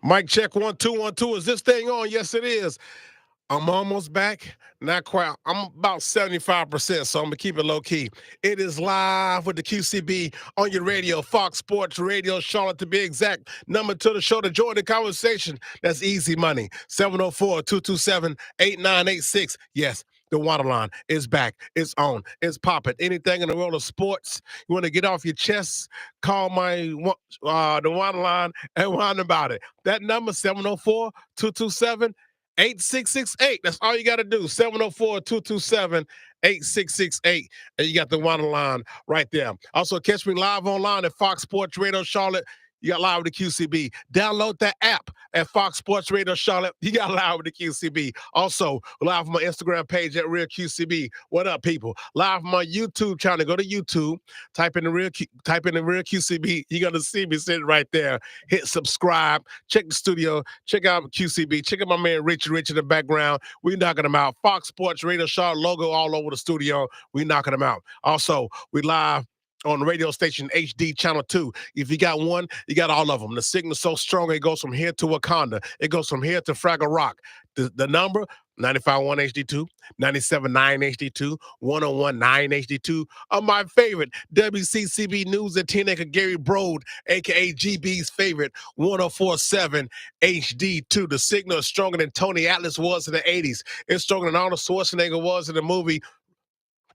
Mic check 1 2 1 2. Is this thing on? Yes, it is. I'm almost back. Not quite. I'm about 75%, so I'm gonna keep it low key. It is live with the QCB on your radio, Fox Sports Radio, Charlotte to be exact. Number to the show to join the conversation. That's easy money. 704-227-8986. Yes. The waterline is back. It's on. It's popping. Anything in the world of sports you want to get off your chest, call the waterline and whine about it. That number, 704-227-8668. That's all you got to do. 704-227-8668. And you got the waterline right there. Also, catch me live online at Fox Sports Radio Charlotte. You got live with the QCB. Download that app at Fox Sports Radio Charlotte. You got live with the QCB. Also, live on my Instagram page at Real QCB. What up, people? Live on my YouTube channel. Go to YouTube. Type in the Real QCB. You're gonna see me sitting right there. Hit subscribe. Check the studio. Check out QCB. Check out my man Rich in the background. We knocking them out. Fox Sports Radio Charlotte logo all over the studio. We knocking them out. Also, we live on the radio station HD Channel 2. If you got one, you got all of them. The signal's so strong, it goes from here to Wakanda. It goes from here to Fraggle Rock. The number, 95.1 HD2, 97.9 HD2, 101.9 HD2. My favorite, WCCB News and 10 Acre Gary Broad, a.k.a. GB's favorite, 104.7 HD2. The signal is stronger than Tony Atlas was in the 80s. It's stronger than Arnold Schwarzenegger was in the movie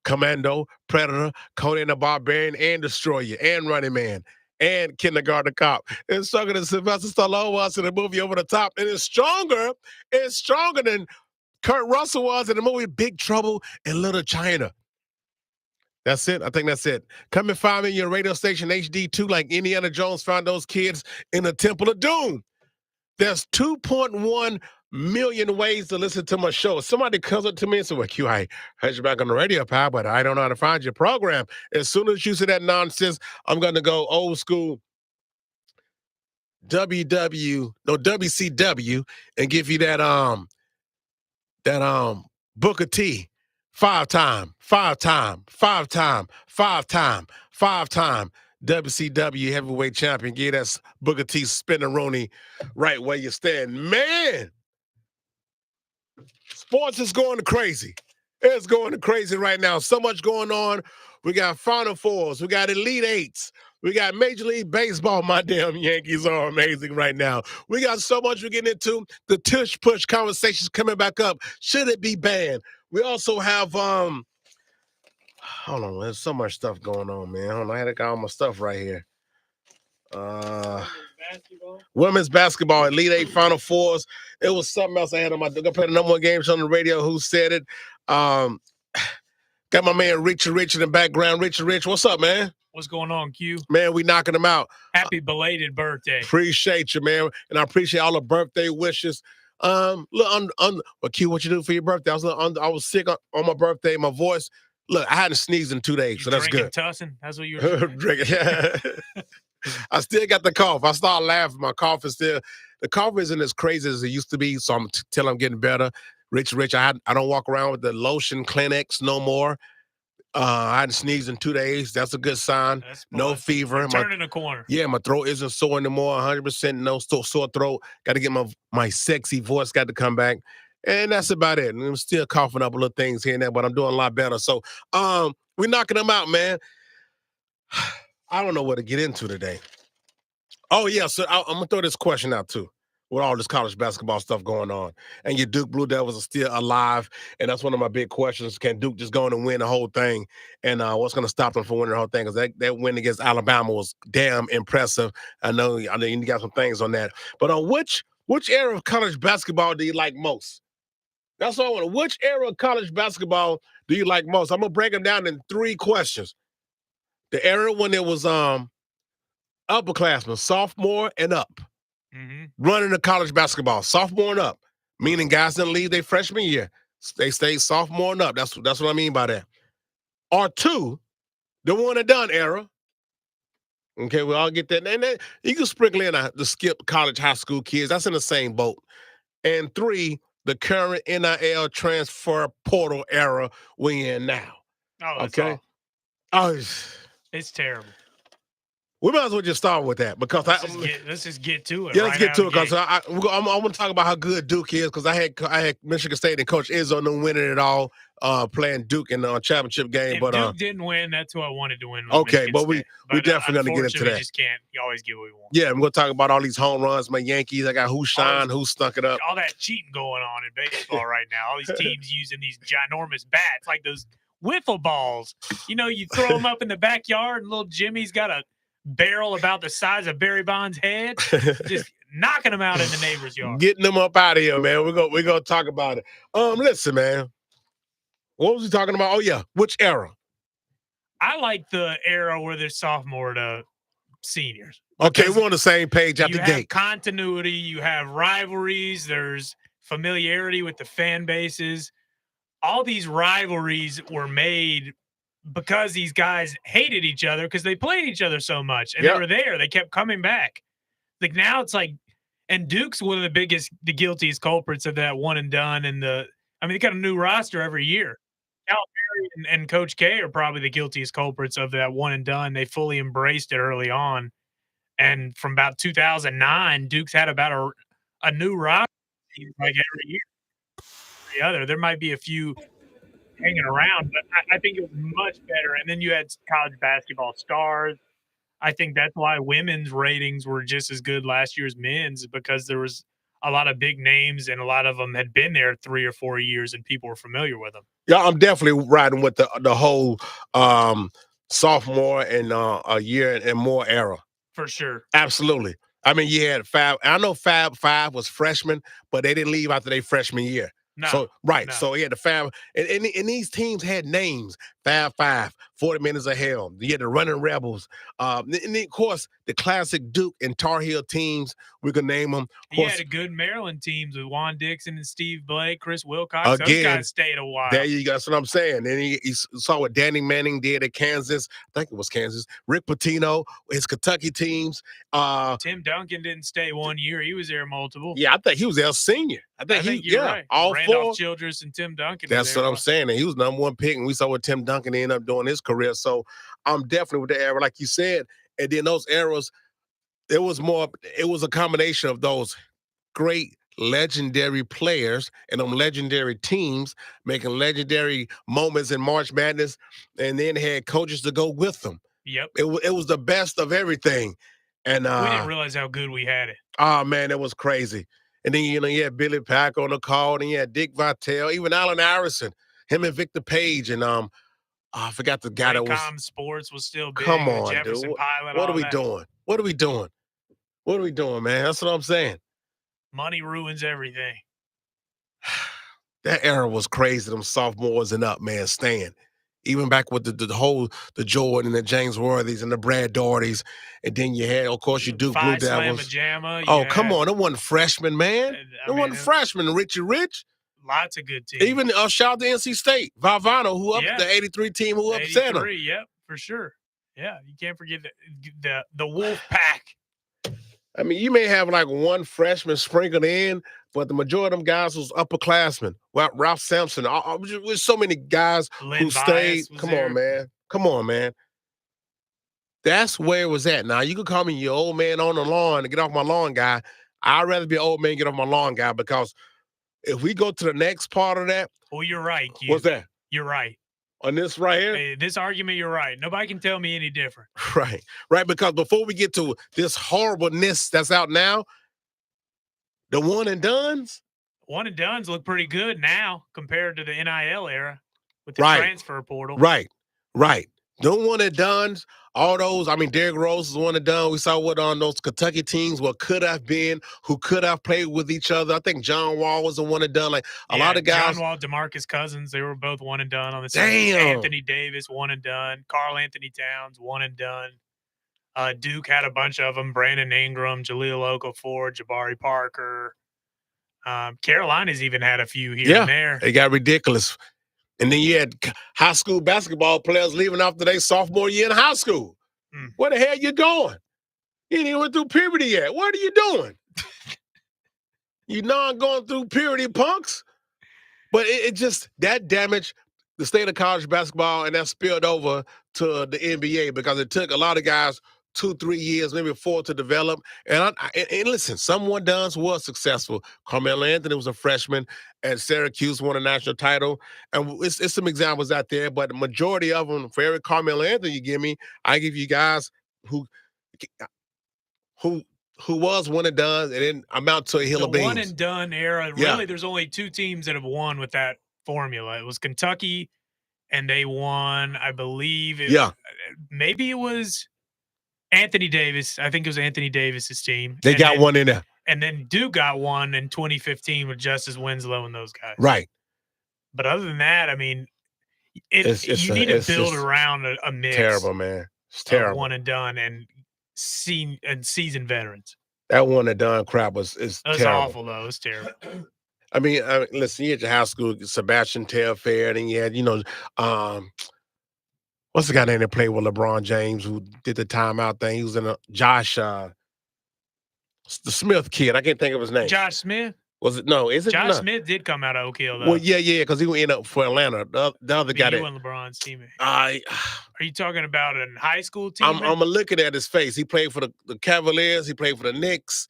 Commando, Predator, Conan the Barbarian, and Destroyer, and Running Man, and Kindergarten Cop. It's stronger than Sylvester Stallone was in the movie Over the Top, and it's stronger than Kurt Russell was in the movie Big Trouble in Little China. That's it. I think that's it. Come and find me in your radio station HD2 like Indiana Jones found those kids in the Temple of Doom. There's 2.1 million ways to listen to my show. Somebody comes up to me and says, well, Q, I heard you back on the radio, pal, but I don't know how to find your program. As soon as you say that nonsense, I'm going to go old school WCW and give you that Booker T. Five-time WCW heavyweight champion. Give that Booker T Spinneroni right where you stand. Man, sports is going crazy. It's going crazy right now. So much going on. We got Final Fours. We got Elite Eights. We got Major League Baseball. My damn Yankees are amazing right now. We got so much we're getting into. The tush push conversations coming back up. Should it be banned? We also have hold on, there's so much stuff going on, man. Hold on, I had to got all my stuff right here. Women's basketball, Elite Eight, Final Fours. It was something else I had on my. I'm gonna play the number one games on the radio. Who said it? Got my man Rich in the background. Rich, what's up, man? What's going on, Q? Man, we knocking them out. Happy belated birthday. Appreciate you, man, and I appreciate all the birthday wishes. Well, Q, what you do for your birthday? I was sick on my birthday. My voice. Look, I hadn't sneezed in 2 days, so that's good. Tussing? That's what you were drinking. I still got the cough. I started laughing. My cough is still. The cough isn't as crazy as it used to be, so I'm getting better. Rich, I don't walk around with the lotion Kleenex no more. I hadn't sneezed in 2 days. That's a good sign. No fever. Turning a corner. Yeah, my throat isn't sore anymore. 100% no sore throat. Got to get my sexy voice got to come back. And that's about it. And I'm still coughing up a little things here and there, but I'm doing a lot better. So we're knocking them out, man. I don't know what to get into today. Oh, yeah, so I'm going to throw this question out, too, with all this college basketball stuff going on. And your Duke Blue Devils are still alive, and that's one of my big questions. Can Duke just go in and win the whole thing? And what's going to stop them from winning the whole thing? Because that win against Alabama was damn impressive. I know you got some things on that. But which era of college basketball do you like most? That's what I want. Which era of college basketball do you like most? I'm going to break them down in 3 questions. The era when it was upperclassmen, sophomore and up, running the college basketball, sophomore and up, meaning guys didn't leave their freshman year. They stayed sophomore and up. That's what I mean by that. Or 2, the one and done era. Okay, we all get that. And then you can sprinkle in the skip college high school kids. That's in the same boat. And 3, the current NIL transfer portal era we in now. Oh, okay. Oh, it's terrible. We might as well just start with that because let's just get to it. Yeah, let's right get out to the it because gate. I'm going to talk about how good Duke is because I had Michigan State and Coach Izzo winning it all, playing Duke in the championship game. If but Duke didn't win, that's who I wanted to win. Okay, Michigan but State. we definitely going to get into that. We just can't. You always get what we want. Yeah, we're going to talk about all these home runs. My Yankees, I got who shined, who stuck it up. All that cheating going on in baseball right now. All these teams using these ginormous bats, like those wiffle balls. You know, you throw them up in the backyard, and little Jimmy's got a barrel about the size of Barry Bonds' head, just knocking them out in the neighbor's yard. Getting them up out of here, man. We're gonna talk about it. Listen, man. What was he talking about? Oh, yeah. Which era? I like the era where they're sophomore to seniors. Okay, we're on the same page at the gate. You have continuity, you have rivalries, there's familiarity with the fan bases. All these rivalries were made because these guys hated each other because they played each other so much. And they were there. They kept coming back. Like now it's like, and Duke's one of the guiltiest culprits of that one and done. And they got a new roster every year. Calipari and Coach K are probably the guiltiest culprits of that one and done. They fully embraced it early on. And from about 2009, Duke's had about a new roster like every year. The other, there might be a few hanging around, but I think it was much better. And then you had college basketball stars. I think that's why women's ratings were just as good last year as men's, because there was a lot of big names and a lot of them had been there 3 or 4 years and people were familiar with them. Yeah, I'm definitely riding with the whole sophomore and a year and more era. For sure. Absolutely. I mean, you had Fab. I know Fab 5 was freshman, but they didn't leave after their freshman year. No, so So he had the Fab, and these teams had names. Fab 5, 40 Minutes of Hell. You had the Running Rebels, and then, of course the classic Duke and Tar Heel teams. We could name them. He had a good Maryland teams with Juan Dixon and Steve Blake, Chris Wilcox. Those guys stayed a while. There you go. That's what I'm saying. And he saw what Danny Manning did at Kansas. I think it was Kansas. Rick Pitino, his Kentucky teams. Tim Duncan didn't stay 1 year. He was there multiple. Yeah, I think he was their senior. I think you're right. All Randolph four. Childress and Tim Duncan. That's what I'm saying. And he was #1 pick, and we saw what Tim Duncan ended up doing his career. So I'm definitely with the era, like you said. And then those eras, it was a combination of those great legendary players and them legendary teams making legendary moments in March Madness, and then had coaches to go with them. Yep. It was the best of everything. And we didn't realize how good we had it. Oh, man, it was crazy. And then, you had Billy Packer on the call, and you had Dick Vitale, even Allen Iverson, him and Victor Page, and I forgot the guy that was. Sports was still big. Come on, Jefferson dude. Pilot, what are we doing? What are we doing? What are we doing, man? That's what I'm saying. Money ruins everything. That era was crazy. Them sophomores and up, man, staying. Even back with the Jordan and the James Worthies and the Brad Daughtys. And then you had, of course, you Duke Blue Devils. Come on. It wasn't freshmen, man. It wasn't freshmen. Richie Rich. Lots of good teams. Even shout out to NC State. Valvano, who up the 83 team, who upset them. Yep, for sure. Yeah, you can't forget the Wolf Pack. I mean, you may have like one freshman sprinkled in, but the majority of them guys was upperclassmen. Ralph Sampson. There's so many guys who stayed. Come on, man. That's where it was at. Now, you can call me your old man on the lawn and get off my lawn guy. I'd rather be an old man and get off my lawn guy, because if we go to the next part of that. Oh, you're right. What's that? You're right. On this right here? Hey, this argument, you're right. Nobody can tell me any different. Right. Because before we get to this horribleness that's out now, the one and dones look pretty good now compared to the NIL era with the transfer portal. Right. The one and dones, all those, I mean, Derrick Rose is one and done. We saw what on those Kentucky teams, what could have been, who could have played with each other. I think John Wall was a one and done. Like a lot of guys. John Wall, DeMarcus Cousins, they were both one and done on the same. Anthony Davis, one and done. Karl Anthony Towns, one and done. Duke had a bunch of them. Brandon Ingram, Jahlil Okafor, Jabari Parker. Carolina's even had a few here and there. It got ridiculous. And then you had high school basketball players leaving after their sophomore year in high school. Where the hell you going? You ain't even went through puberty yet. What are you doing? You going through puberty, punks? But it just, that damaged the state of college basketball, and that spilled over to the NBA, because it took a lot of guys 2-3 years, maybe 4 to develop. And listen, some one duns was successful. Carmelo Anthony was a freshman at Syracuse, won a national title, and it's some examples out there. But the majority of them, for every Carmelo Anthony you give me, I give you guys who who who was one and done and didn't amount to a hill The of beans. one and done era. Yeah. Really, there's only 2 teams that have won with that formula. It was Kentucky, and they won, I believe. Maybe it was Anthony Davis. I think it was Anthony Davis's team. They got one in there. And then Duke got one in 2015 with Justice Winslow and those guys. Right. But other than that, I mean, you need to build around a mix. Terrible, man. It's terrible. One and done and seasoned veterans. That one and done crap was terrible. Awful though. It was terrible. I mean, listen, you had your high school, Sebastian Telfair, and you had, what's the guy name that played with LeBron James who did the timeout thing? He was in Josh, the Smith kid. I can't think of his name. Josh Smith? Was it? No, is it? Josh Smith did come out of Oak Hill, though. Well, yeah, because he went up for Atlanta. The other guy that and LeBron's teammate. Are you talking about a high school team? I'm looking at his face. He played for the Cavaliers. He played for the Knicks.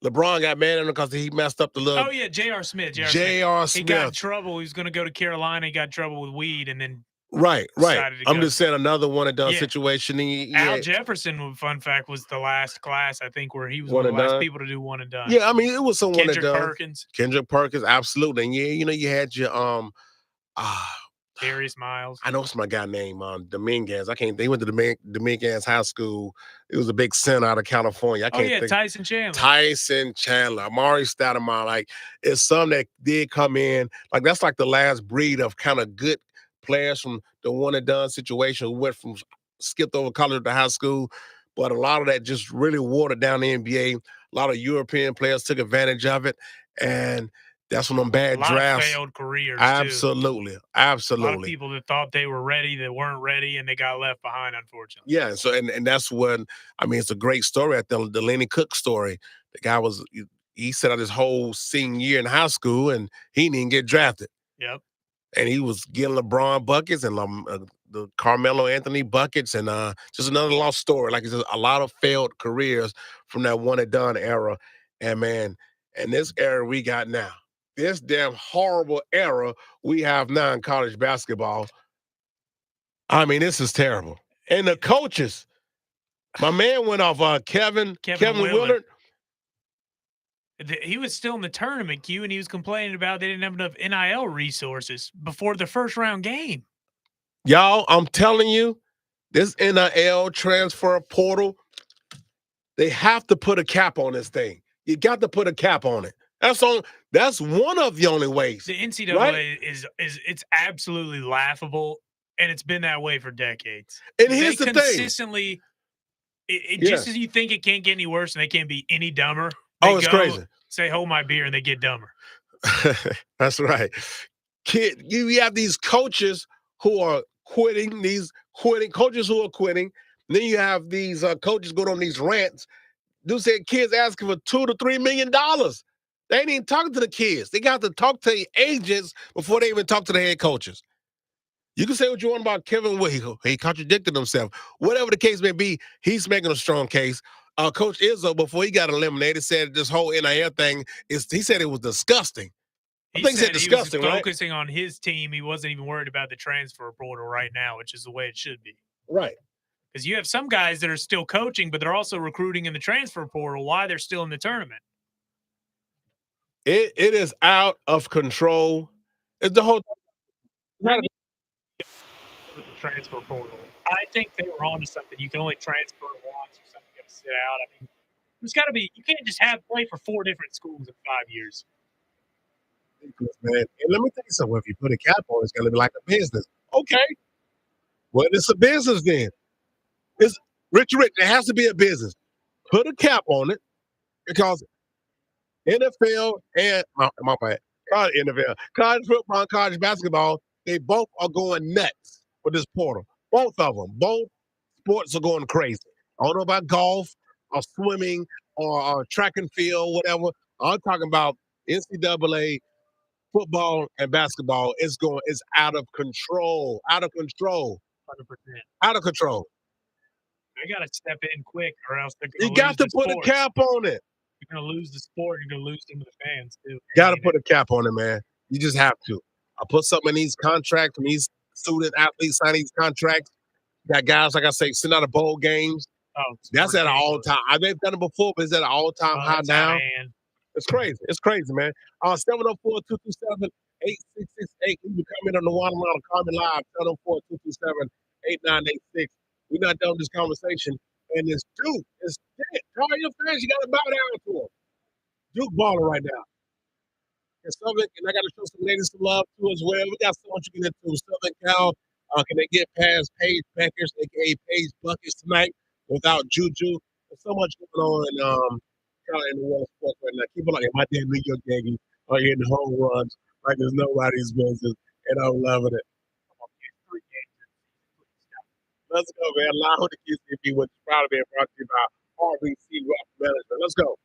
LeBron got mad at him because he messed up the little. Oh yeah, J.R. Smith. J.R. Smith. He got in trouble. He was going to go to Carolina. He got in trouble with weed, and then right. I'm just saying another one and done situation. Al Jefferson, fun fact, was the last class I think where he was one of the last people to do one and done. Yeah, I mean it was some one and done. Kendrick Perkins, absolutely. And you had your Darius Miles. I know it's my guy named Dominguez. I can't think. He went to Dominguez High School. It was a big center out of California. I can't think. Tyson Chandler. Amari Stoudemire. Like, it's some that did come in. Like, that's like the last breed of kind of good players from the one and done situation who went from skipped over college to high school. But a lot of that just really watered down the NBA. A lot of European players took advantage of it. And that's when them bad drafts. Of failed careers. Absolutely. Too. A lot of people that thought they were ready, that weren't ready, and they got left behind, unfortunately. Yeah. So and that's when it's a great story at the Lenny Cook story. The guy he set out his whole senior year in high school and he didn't get drafted. Yep. And he was getting LeBron buckets and the Carmelo Anthony buckets and just another lost story. Like, it's just a lot of failed careers from that one and done era. And man, and this era we got now. This damn horrible era we have now in college basketball. I mean, this is terrible. And the coaches, my man went off Kevin Willard. He was still in the tournament, Q, and he was complaining about they didn't have enough NIL resources before the first round game. Y'all, I'm telling you, this NIL transfer portal, they have to put a cap on this thing. You got to put a cap on it. That's one of the only ways. The NCAA is it's absolutely laughable, and it's been that way for decades. And here's the thing. Consistently, just as you think it can't get any worse and they can't be any dumber. It's crazy. Say, hold my beer, and they get dumber. That's right. You have these coaches who are quitting, coaches who are quitting. And then you have these coaches going on these rants. Dude said kids asking for $2 to $3 million. They ain't even talking to the kids. They got to talk to the agents before they even talk to the head coaches. You can say what you want about Kevin Will. He contradicted himself. Whatever the case may be, he's making a strong case. Coach Izzo, before he got eliminated, said this whole NIL thing he said it was disgusting. I think he said disgusting, right? Focusing on his team. He wasn't even worried about the transfer portal right now, which is the way it should be. Right. Because you have some guys that are still coaching, but they're also recruiting in the transfer portal while they're still in the tournament. It is out of control. It's the whole transfer portal. I think they were on to something. You can only transfer once or something. You got to sit out. I mean, there's got to be. You can't just play for 4 different schools in 5 years. Man, and let me tell you something. If you put a cap on, it's going to be like a business. Okay. Well, it's a business then. It's Rich. It has to be a business. Put a cap on it because NFL and my bad, NFL, college football, college basketball, they both are going nuts with this portal. Both of them. Both sports are going crazy. I don't know about golf or swimming or track and field, whatever. I'm talking about NCAA football and basketball. It's out of control. Out of control. 100%. Out of control. They got to step in quick, or else they're You going to lose got to the put a sports. cap on it. You're going to lose the sport. You're going to lose some of the fans too. Got to put a cap on it, man. You just have to. I put something in these contracts when these student athletes sign these contracts. Got guys, like I say, sitting out of bowl games. Oh, it's That's at an all ridiculous. time. They've done it before, but it's at an all time Oh, high that's out of now. hand. It's crazy. It's crazy, man. 704-227-8668. You can come in on the one line, call me live, 704-227-8986. We're not done with this conversation. And this Duke is dead. Call your fans, you got to bow down to him. Duke balling right now. And Southern, and I got to show some ladies some love too as well. We got so much to get into. Southern Cal, can they get past Paige Beckers, aka Paige Buckets tonight without Juju? There's so much going on kind of in the world of sports right now. Keep it like my damn New York Yankees are getting home runs like there's nobody's business, and I'm loving it. Let's go, man. Live with the QCB, which is proud of being brought to you by RBC Wealth Management. Let's go.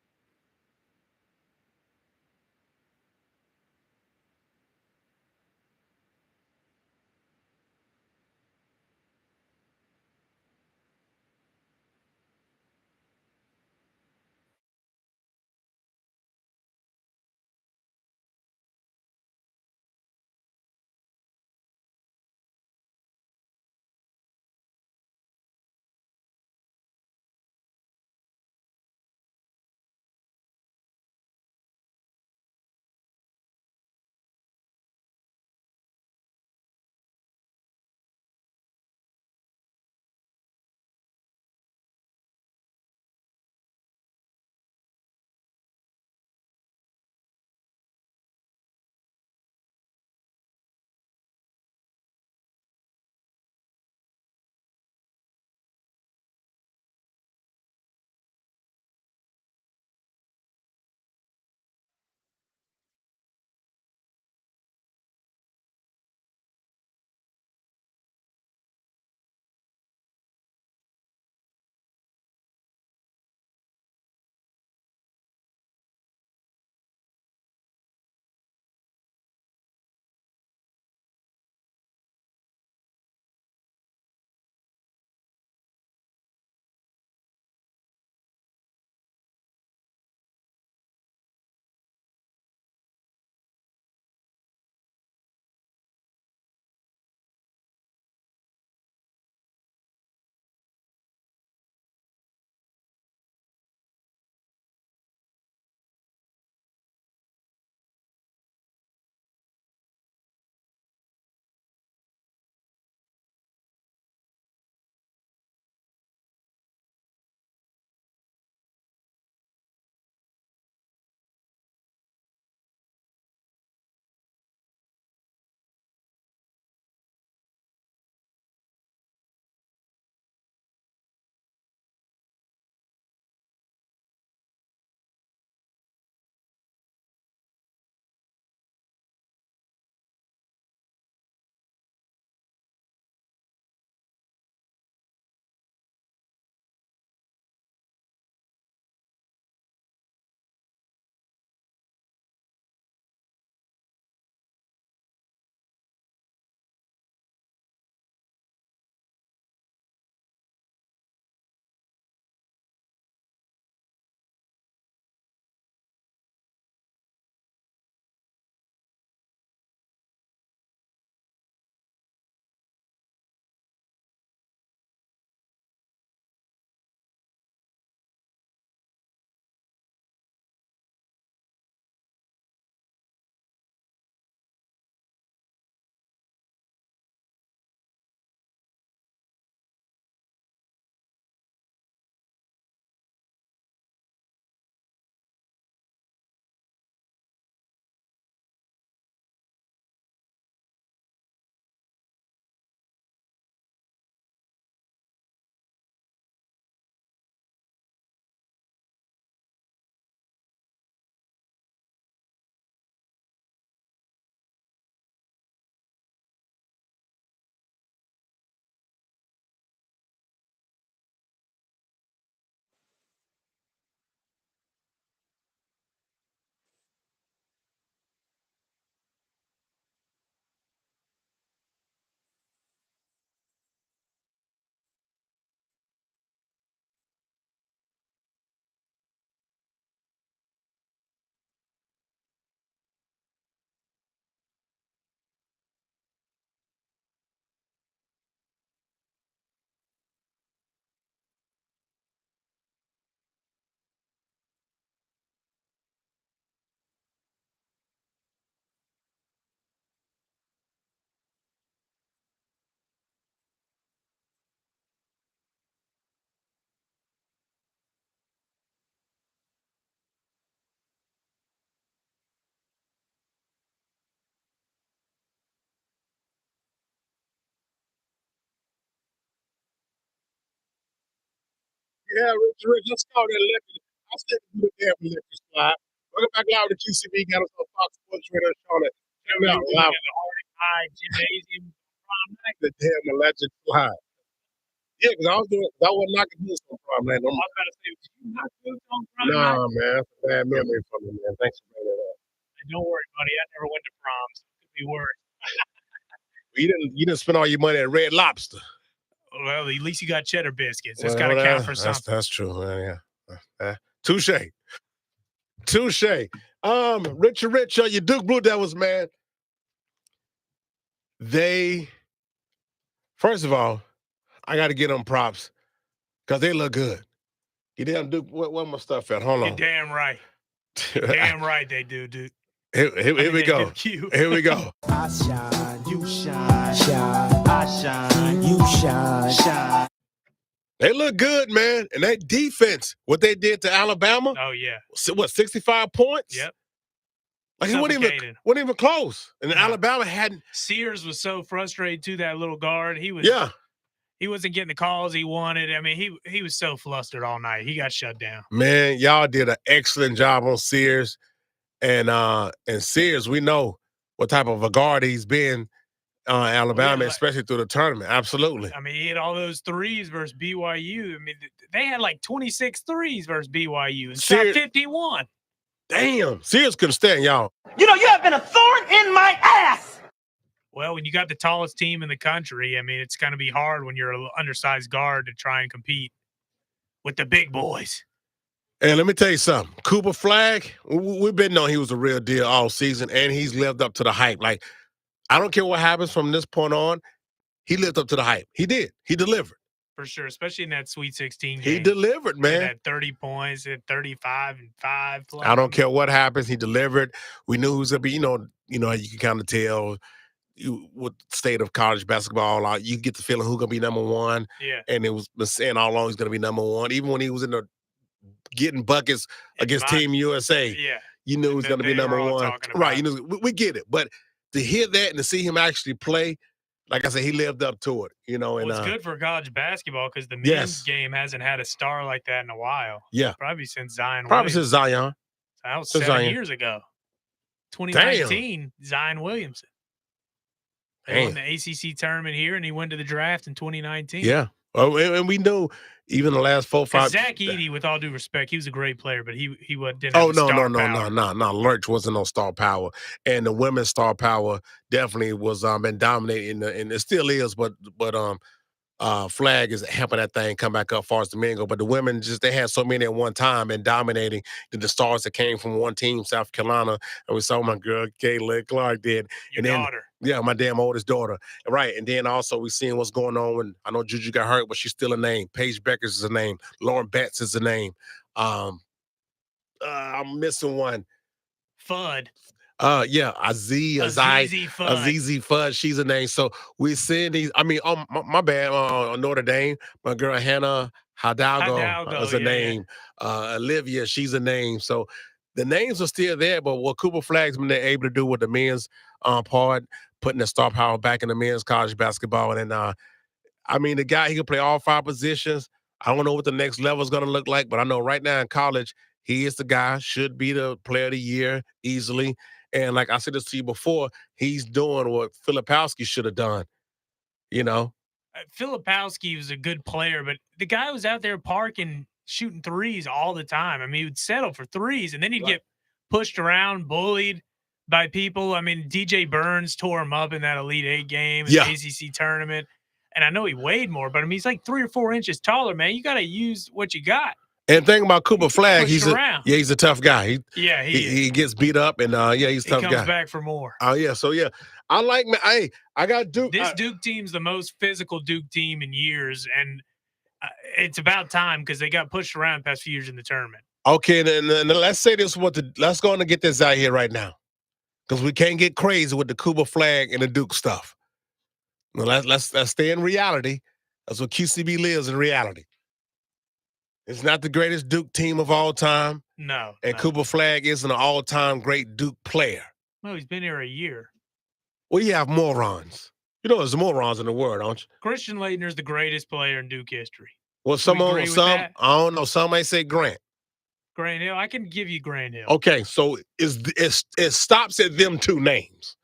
Yeah, Rich, let's call that electric. I said do the damn electric slide. Welcome back live to QCB. Got us on Fox Sports Radio, Charlotte. Check it out live. High gymnasium. The damn electric slide. Yeah, because I was doing, I wasn't knocking this on prom night. I was about to say, did you knock boots on prom night? Nah, man, that's a bad memory for me, man. Thanks for bringing that up. Don't worry, buddy. I never went to prom, so it could be worse. You didn't spend all your money at Red Lobster. Well, at least you got cheddar biscuits. That's got to count for something. That's true. Yeah. Touche. Richard Rich, your Duke Blue Devils, man. First of all, I got to get them props because they look good. You damn Duke, where my stuff at? Hold on. You're damn right. You're damn right they do, dude. Here we go. Here we go. I shine, you shine, shine. I shine, you shine, shine. They look good, man. And that defense, what they did to Alabama. Oh, yeah. What, 65 points? Yep. Like it wasn't even close. And then Alabama hadn't. Sears was so frustrated to that little guard. He wasn't getting the calls he wanted. I mean, he was so flustered all night. He got shut down. Man, y'all did an excellent job on Sears. And Sears, we know what type of a guard he's been Alabama, especially through the tournament. Absolutely. I mean, he had all those threes versus BYU. I mean, they had like 26 threes versus BYU and shot 51. Damn. Sears couldn't stand y'all. You know, you have been a thorn in my ass. Well, when you got the tallest team in the country, I mean, it's going to be hard when you're an undersized guard to try and compete with the big boys. And let me tell you something. Cooper Flagg, we've been knowing he was a real deal all season, and he's lived up to the hype. Like, I don't care what happens from this point on. He lived up to the hype. He did. He delivered. For sure, especially in that Sweet 16 game. He delivered, man. He had 30 points, at 35 and 5. I don't care what happens. He delivered. We knew he was going to be, you know, you can kind of tell what state of college basketball. You get the feeling who's going to be number one. Yeah. And it was been saying all along he's going to be number one. Even when he was in the getting buckets against Team USA, you knew he was going to be number one. Right. You know, we get it. But to hear that and to see him actually play, like I said, he lived up to it, you know. And it's good for college basketball because the men's game hasn't had a star like that in a while. Yeah. Probably since Zion. Since Zion. That was 7 years ago. 2019, Zion Williamson. They won the ACC tournament here, and he went to the draft in 2019. Yeah. Oh, and we know even the last 4 or 5. Zach Edey, with all due respect, he was a great player, but he didn't. Oh, no. Lurch wasn't no star power, and the women's star power definitely was been dominating, and it still is. But Flagg is helping that thing come back up as far as the men go. But the women they had so many at one time and dominating the stars that came from one team, South Carolina, and we saw my girl Kayla Clark did, Your daughter. Yeah, my damn oldest daughter. Right. And then also we seeing what's going on when I know JUJU got hurt, but she's still a name. Paige Beckers is a name. Lauren Betts is a name. I'm missing one. Fudd. Azizi Fudd. She's a name. So we're seeing these. I mean, my bad. Notre Dame. My girl Hannah Hidalgo is a name. Olivia, she's a name. So the names are still there, but what Cooper Flagg's been able to do with the men's part, putting the star power back in the men's college basketball. And I mean, the guy, he can play all 5 positions. I don't know what the next level is going to look like, but I know right now in college, he is the guy, should be the player of the year easily. And like I said this to you before, he's doing what Filipowski should have done, you know? Filipowski was a good player, but the guy was out there parking, shooting threes all the time. I mean, he would settle for threes, and then he'd get pushed around, bullied by people. I mean, DJ Burns tore him up in that Elite 8 game in the ACC tournament. And I know he weighed more, but I mean, he's like 3 or 4 inches taller, man. You got to use what you got. And think about Cooper Flagg, he's a tough guy. He gets beat up, and he's a tough guy. He comes back for more. So I like, man. I got Duke. This Duke team's the most physical Duke team in years, and it's about time because they got pushed around the past few years in the tournament. Okay, then let's say this. Let's go on and get this out here right now, because we can't get crazy with the Cooper Flagg and the Duke stuff. Now, let's stay in reality. That's what QCB lives in, reality. It's not the greatest Duke team of all time. No. And Cooper Flagg isn't an all-time great Duke player. Well, he's been here a year. Well, you have morons. You know there's morons in the world, don't you? Christian Laettner is the greatest player in Duke history. Well, Do we agree with that? I don't know. Some may say Grant. Grant Hill. I can give you Grant Hill. Okay, so it stops at them two names,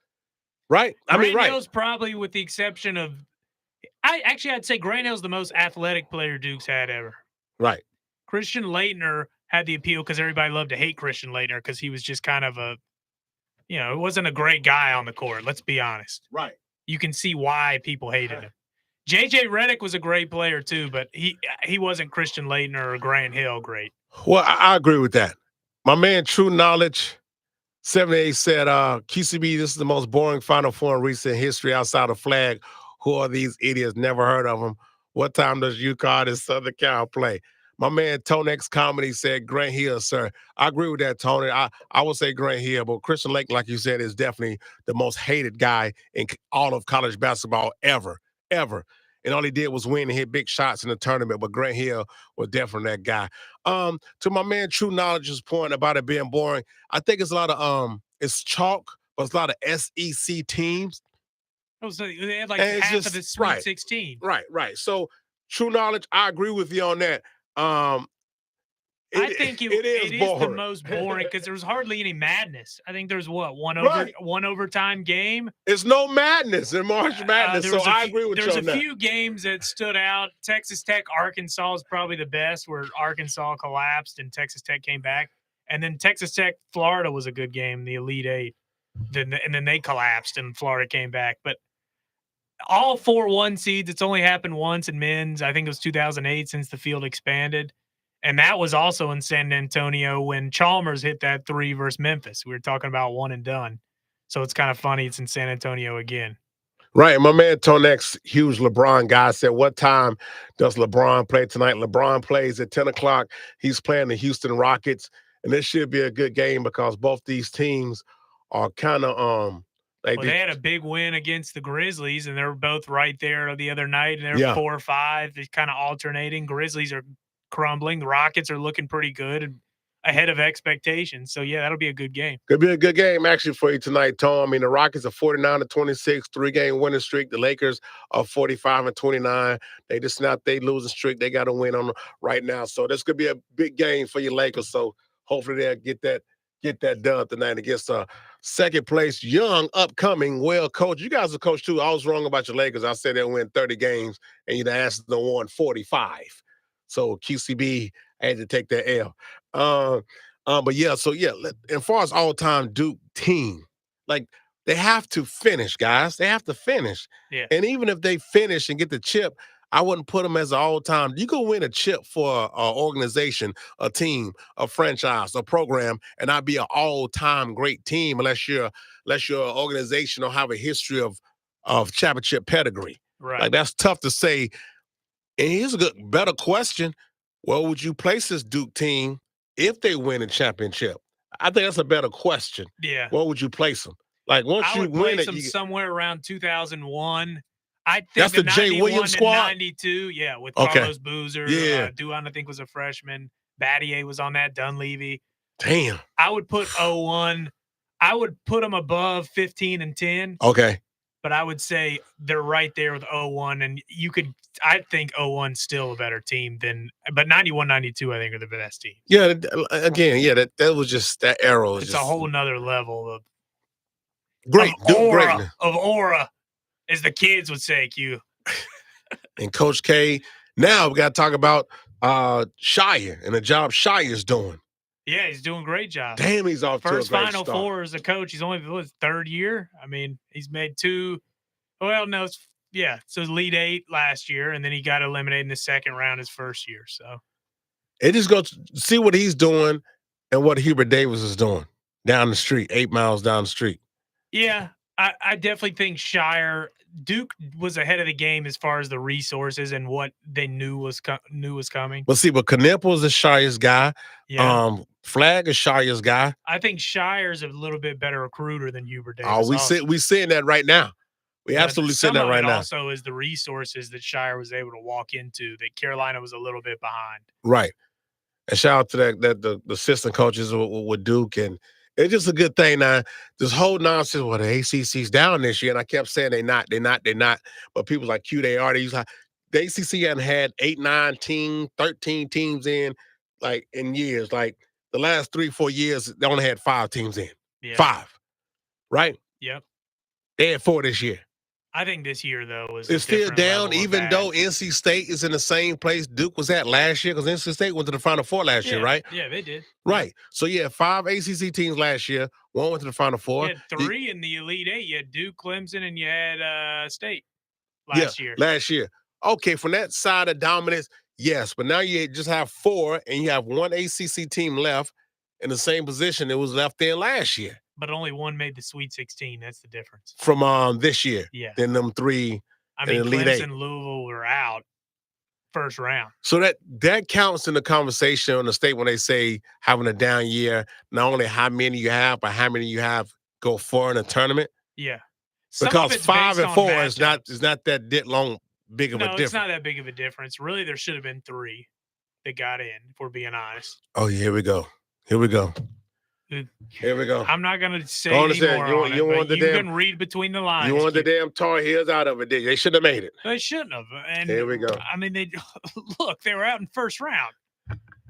right? Grant right. Hill's probably, with the exception of, I'd say Grant Hill's the most athletic player Duke's had ever. Right. Christian Laettner had the appeal because everybody loved to hate Christian Laettner because he was just kind of it wasn't a great guy on the court. Let's be honest. Right. You can see why people hated him. JJ Redick was a great player too, but he wasn't Christian Laettner or Grant Hill great. Well, I agree with that. My man, True Knowledge 78 said, QCB, this is the most boring Final Four in recent history outside of Flag. Who are these idiots? Never heard of them. What time does UConn and Southern Cal play? My man, Tonex Comedy said, Grant Hill, sir. I agree with that, Tony. I would say Grant Hill, but Christian Lake, like you said, is definitely the most hated guy in all of college basketball ever. And all he did was win and hit big shots in the tournament, but Grant Hill was definitely that guy. To my man True Knowledge's point about it being boring, I think it's a lot of it's chalk, but it's a lot of SEC teams. Oh, so they had like half of the Sweet 16. Right. So True Knowledge, I agree with you on that. I think it is the most boring because there was hardly any madness. I think there's one overtime game. There's no madness in March Madness, so I agree with you on that. There's a few games that stood out. Texas Tech, Arkansas is probably the best, where Arkansas collapsed and Texas Tech came back. And then Texas Tech, Florida was a good game, the Elite Eight. And then they collapsed and Florida came back. But all 4 1 seeds, it's only happened once in men's. I think it was 2008 since the field expanded. And that was also in San Antonio when Chalmers hit that 3 versus Memphis. We were talking about one and done. So it's kind of funny it's in San Antonio again. Right. My man Tonex, huge LeBron guy, said, what time does LeBron play tonight? LeBron plays at 10 o'clock. He's playing the Houston Rockets. And this should be a good game because both these teams are kind of they had a big win against the Grizzlies, and they were both right there the other night, and they're 4 or 5. They're kind of alternating. Grizzlies are crumbling. The Rockets are looking pretty good and ahead of expectations. So, yeah, that'll be a good game. Could be a good game, actually, for you tonight, Tom. I mean, the Rockets are 49-26, 3-game winning streak. The Lakers are 45-29. They just snapped their losing streak. They got to win on right now. So this could be a big game for your Lakers. So hopefully they'll get that done tonight against second place, young, upcoming, well-coached. You guys are coached, too. I was wrong about your Lakers. I said they'll win 30 games, and you'd asked them to win 45. So QCB had to take that L. But yeah, so yeah, as far as all-time Duke team, like they have to finish, guys. They have to finish. Yeah. And even if they finish and get the chip, I wouldn't put them as an all-time. You can win a chip for an organization, a team, a franchise, a program, and not be an all-time great team unless your organization don't have a history of championship pedigree. Right. Like that's tough to say. And here's a better question. Where would you place this Duke team if they win a championship? I think that's a better question. Yeah. Where would you place them? Like once I you would win place it, them somewhere around 2001. I think that's the Jay Williams squad. 92, yeah, with Carlos Boozer. Yeah. Duan, I think, was a freshman. Battier was on that. Dunleavy. Damn. I would put 01. I would put them above 15 and 10. Okay. But I would say they're right there with 01. And I think 01 still a better team but 91, 92, I think, are the best team. Yeah. Again, yeah, that was just that arrow. It's a whole nother level of greatness. Of aura, as the kids would say, Q. And Coach K. Now we got to talk about Shire and the job Shire's doing. Yeah, he's doing a great job. Damn, he's off First to a great Final start. Four as a coach. He's only his 3rd year. I mean, he's made 2. Well, no, so Elite 8 last year, and then he got eliminated in the 2nd round his first year. So it just goes see what he's doing and what Hubert Davis is doing down the street, 8 miles down the street. Yeah, I definitely think Duke was ahead of the game as far as the resources and what they knew was coming. But Knipples is Shire's guy. Yeah. Flag is Shire's guy. I think Shire's a little bit better recruiter than Hubert Davis. Oh, we seeing that right now. We absolutely seeing that right now. Also, is the resources that Shire was able to walk into that Carolina was a little bit behind. Right. And shout out to the assistant coaches with Duke, and it's just a good thing. Now, this whole nonsense, well, the ACC's down this year, and I kept saying they're not. But people like Q, they are. the ACC hadn't had 8, 9 teams, 13 teams in years. Like the last 3, 4 years, they only had 5 teams in. Yeah. 5, right? Yep. They had 4 this year. I think this year, though, was It's still down, even though NC State is in the same place Duke was at last year, because NC State went to the Final Four last year, right? Yeah, they did. Right. So, yeah, 5 ACC teams last year. 1 went to the Final Four. You had 3 in the Elite Eight. You had Duke, Clemson, and you had State last year. Last year. Okay, from that side of dominance, yes. But now you just have 4, and you have 1 ACC team left in the same position it was left in last year. But only 1 made the Sweet 16. That's the difference. From this year. Yeah. Then them 3 I mean, Elite Clemson, 8. Louisville were out first round. So that counts in the conversation on the state when they say having a down year, not only how many you have, but how many you have go far in a tournament. Yeah. Because 5 and 4 is not that big of a difference. No, it's not that big of a difference. Really, there should have been 3 that got in, if we're being honest. Oh, yeah, here we go. Here we go. I'm not going to say anymore on it, but you can read between the lines. You want the damn Tar Heels out of it, did you? They shouldn't have made it. They shouldn't have. And here we go. I mean, they were out in first round.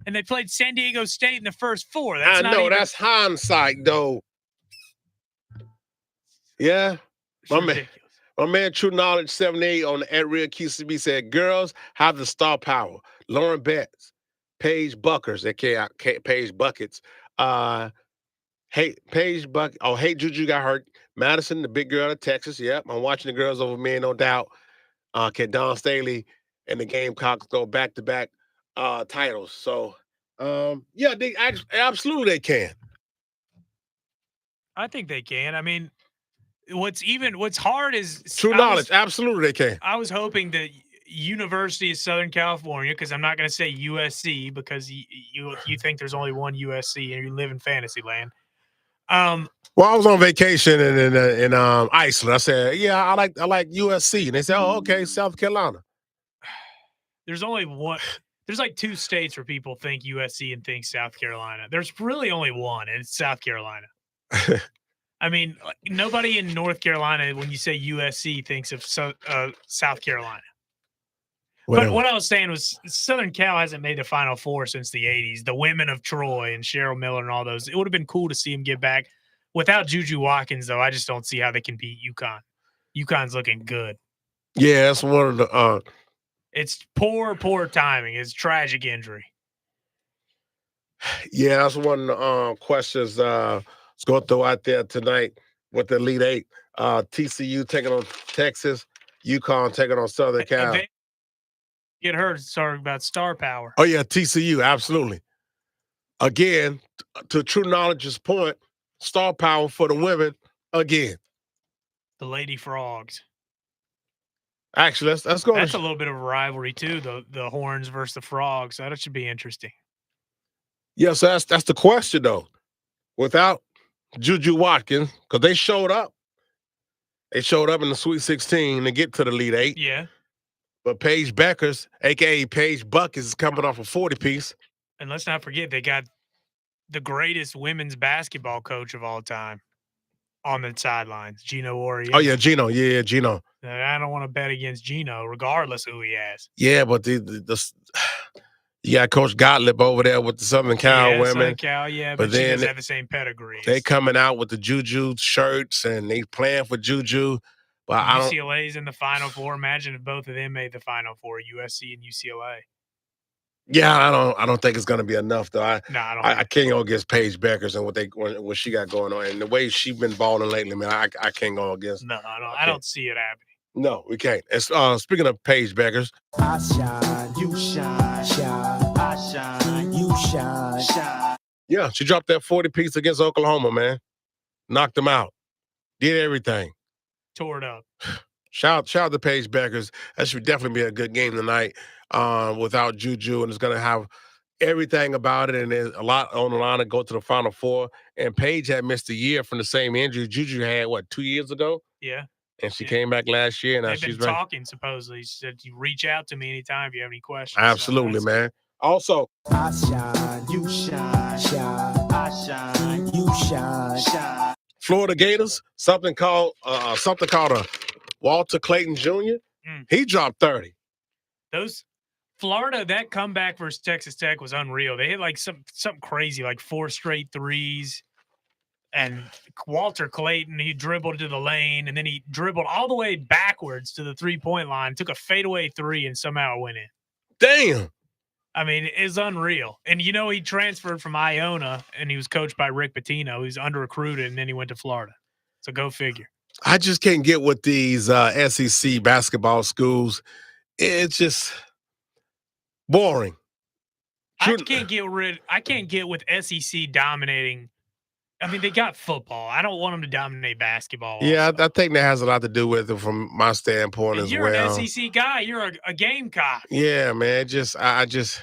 And they played San Diego State in the first 4. That's hindsight, though. Yeah. My man True Knowledge 78 on the @Real QCB said, girls have the star power. Lauren Betts, Paige Buckers, aka Paige Buckets. Paige Bucket. Oh, hey, Juju got hurt. Madison, the big girl of Texas. Yep, I'm watching the girls over me, no doubt. Can Don Staley and the Gamecocks go back-to-back titles? So, yeah, they absolutely they can. I think they can. I mean, what's hard is True Knowledge. Absolutely they can. I was hoping that University of Southern California, because I'm not going to say USC because you think there's only one USC and you live in fantasy land. Well, I was on vacation in Iceland. I said, yeah, I like USC. And they said, oh, okay, South Carolina. There's only one. There's like 2 states where people think USC and think South Carolina. There's really only one, and it's South Carolina. I mean, nobody in North Carolina, when you say USC, thinks of South Carolina. But what I was saying was Southern Cal hasn't made the Final Four since the 80s. The women of Troy and Cheryl Miller and all those. It would have been cool to see them get back. Without JuJu Watkins, though, I just don't see how they can beat UConn. UConn's looking good. Yeah, that's one of the it's poor timing. It's tragic injury. Yeah, that's one of the questions let's go throw out there tonight with the Elite 8. TCU taking on Texas, UConn taking on Southern Cal. Get hurt. Sorry about star power. Oh, yeah, TCU, absolutely. Again, to True Knowledge's point, star power for the women again. The Lady Frogs. Actually, let's go. That's a little bit of a rivalry, too, the Horns versus the Frogs. That should be interesting. Yeah, so that's the question, though. Without JuJu Watkins, because they showed up. They showed up in the Sweet 16 to get to the Elite 8. Yeah. But Paige Beckers, a.k.a. Paige Buckets, is coming off a 40-piece. And let's not forget, they got the greatest women's basketball coach of all time on the sidelines, Gino Warrior. Oh, yeah, Gino. Yeah, Gino. I don't want to bet against Gino, regardless of who he has. Yeah, but you got Coach Gottlieb over there with the Southern Cal women. Southern Cal, yeah, but she doesn't have the same pedigree. They coming out with the JUJU shirts, and they playing for JUJU. But UCLA's in the Final Four. Imagine if both of them made the Final Four, USC and UCLA. Yeah, I don't think it's gonna be enough though. I can't go against Paige Beckers and what she got going on, and the way she's been balling lately, man. I can't go against. No, I don't see it happening. No, we can't. Speaking of Paige Beckers, I shine, you shine, shine. I shine, you shine, shine. Yeah, she dropped that 40-piece against Oklahoma, man. Knocked them out. Did everything. Tore it up. Shout out to Paige Beckers. That should definitely be a good game tonight without JuJu, and it's going to have everything about it, and there's a lot on the line to go to the Final Four. And Paige had missed a year from the same injury JuJu had, 2 years ago? Yeah. And she came back last year. And now she's been talking, supposedly. She said, you reach out to me anytime if you have any questions. Absolutely, man. Also, I shine, you shine, shine. I shine, you shine, shine. Florida Gators, something called a Walter Clayton Jr. He dropped 30. Those Florida, that comeback versus Texas Tech was unreal. They hit like something crazy, like 4 straight threes. And Walter Clayton, he dribbled to the lane, and then he dribbled all the way backwards to the 3-point line, took a fadeaway 3, and somehow it went in. Damn. I mean, it's unreal. And, you know, he transferred from Iona, and he was coached by Rick Pitino. He's under-recruited, and then he went to Florida. So go figure. I just can't get with these SEC basketball schools. It's just boring. I can't get with SEC dominating. I mean, they got football. I don't want them to dominate basketball. Yeah, I think that has a lot to do with it from my standpoint as well. You're an SEC guy. You're a Gamecock. Yeah, man. I just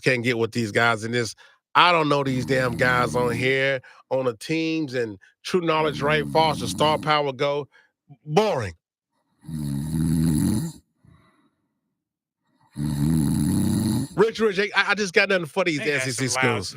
can't get with these guys in this. I don't know these damn guys on here on the teams and true knowledge, right? False, the star power go. Boring. Rich, I just got nothing for these SEC schools.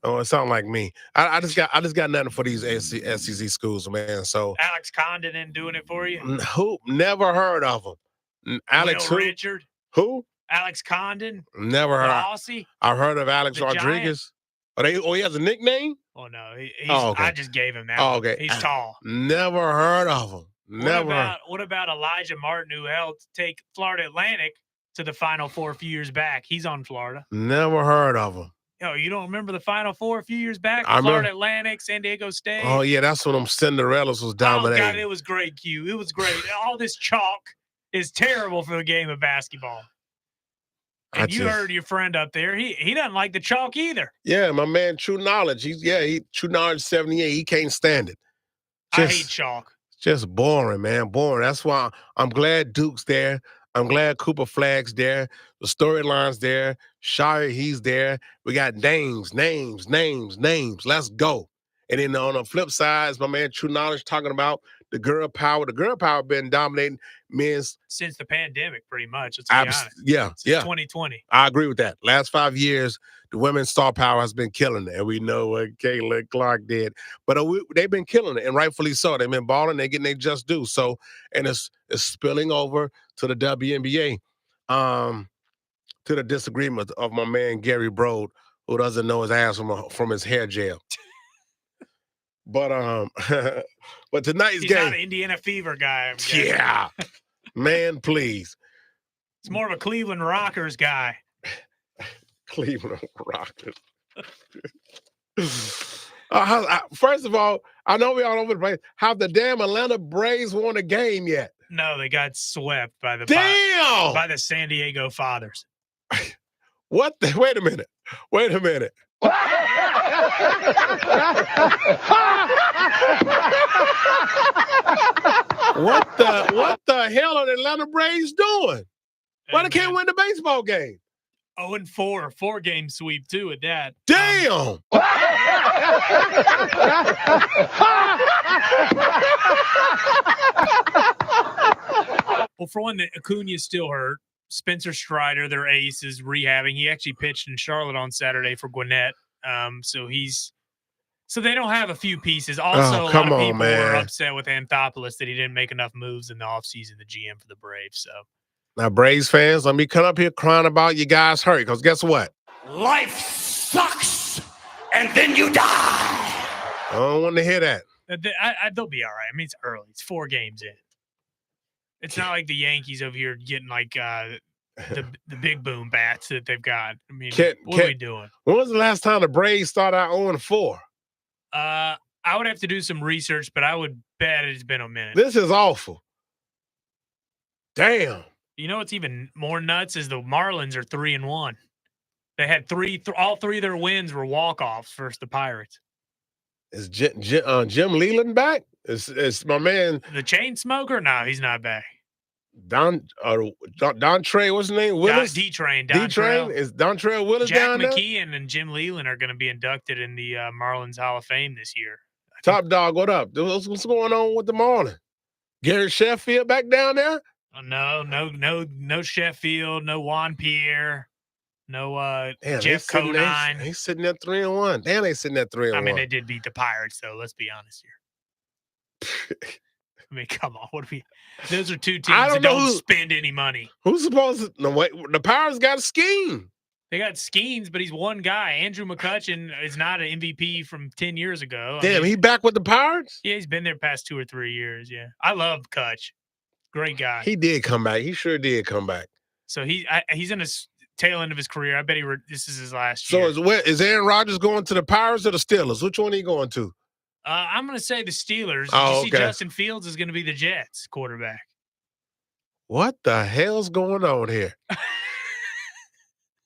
Oh, it sounds like me. I just got nothing for these SEC schools, man. So Alex Condon didn't doing it for you? Who? Never heard of him. Alex Will Richard? Who? Alex Condon? Never heard. Aussie? I've heard of Alex Rodriguez. He has a nickname? Oh no, okay. I just gave him that. Oh, okay. He's tall. Never heard of him. Never. What about Elijah Martin, who helped take Florida Atlantic to the Final Four a few years back? He's on Florida. Never heard of him. Yo, you don't remember the Final Four a few years back? Florida Atlantic, San Diego State. Oh yeah, that's when them Cinderellas was dominating. Oh God, it was great, Q. It was great. All this chalk is terrible for the game of basketball. And you heard your friend up there. He doesn't like the chalk either. Yeah, my man, True Knowledge. He True Knowledge 78. He can't stand it. I hate chalk. Just boring, man. Boring. That's why I'm glad Duke's there. I'm glad Cooper Flagg's there. The storyline's there. Shire, he's there. We got names. Let's go. And then on the flip side is my man True Knowledge talking about the girl power. The girl power been dominating men's since the pandemic, pretty much. Let's be honest. Yeah, since 2020. I agree with that. Last 5 years, the women's star power has been killing it, and we know what Kayla Clark did. But they've been killing it, and rightfully so. They've been balling. They're getting their just due. So, and it's spilling over to the WNBA, to the disagreement of my man Gary Brode, who doesn't know his ass from his hair gel. But but tonight's He's game. He's not an Indiana Fever guy. Yeah, man, please. It's more of a Cleveland Rockers guy. Cleveland Rockers. First of all, I know we're all over the place. Have the damn Atlanta Braves won a game yet? No, they got swept by the by the San Diego Fathers. What? Wait a minute. What the hell are the Atlanta Braves doing? Why they can't win the baseball game? 0-4, 4-game sweep too at that. Damn. Well, for one, Acuna's still hurt. Spencer Strider, their ace, is rehabbing. He actually pitched in Charlotte on Saturday for Gwinnett. So they don't have a few pieces. Also, a lot of people were upset with Anthopoulos that he didn't make enough moves in the offseason, the GM for the Braves. So now, Braves fans, let me come up here crying about you guys hurt, because guess what? Life sucks, and then you die. I don't want to hear that. They'll be all right. I mean, it's early. It's 4 games in. It's not like the Yankees over here getting like the big boom bats that they've got. I mean, what are we doing? When was the last time the Braves started out 0-4? I would have to do some research, but I would bet it's been a minute. This is awful. Damn. You know what's even more nuts is the Marlins are 3-1. They had all 3 of their wins were walk-offs versus the Pirates. Is Jim Leland back? Is my man the chain smoker? No, he's not back. Don Trey, what's his name? Willis? D-Train. Is Dontrell Willis down there? Jack McKeon and Jim Leland are going to be inducted in the Marlins Hall of Fame this year. Top Dog, what up? What's going on with the Marlins? Gary Sheffield back down there? No Sheffield, no Juan Pierre, no Jeff Conine. He's sitting at 3-1. Damn, they sitting at 3-1. I mean, they did beat the Pirates, though. Let's be honest here. I mean, come on. What do we? Those are two I teams that don't know don't who- spend any money. Who's supposed to? No, wait. The Pirates got a scheme. They got Skeens, but he's one guy. Andrew McCutchen is not an MVP from 10 years ago. I Damn, mean, he back with the Pirates? yeah, he's been there past 2 or 3 years. Yeah, I love Kutch. Great guy. He did come back. He sure did come back. So he's in his tail end of his career. I bet this is his last year. So is Aaron Rodgers going to the Pirates or the Steelers? Which one are you going to? I'm going to say the Steelers. Did Oh, you see okay. Justin Fields is going to be the Jets quarterback? What the hell's going on here?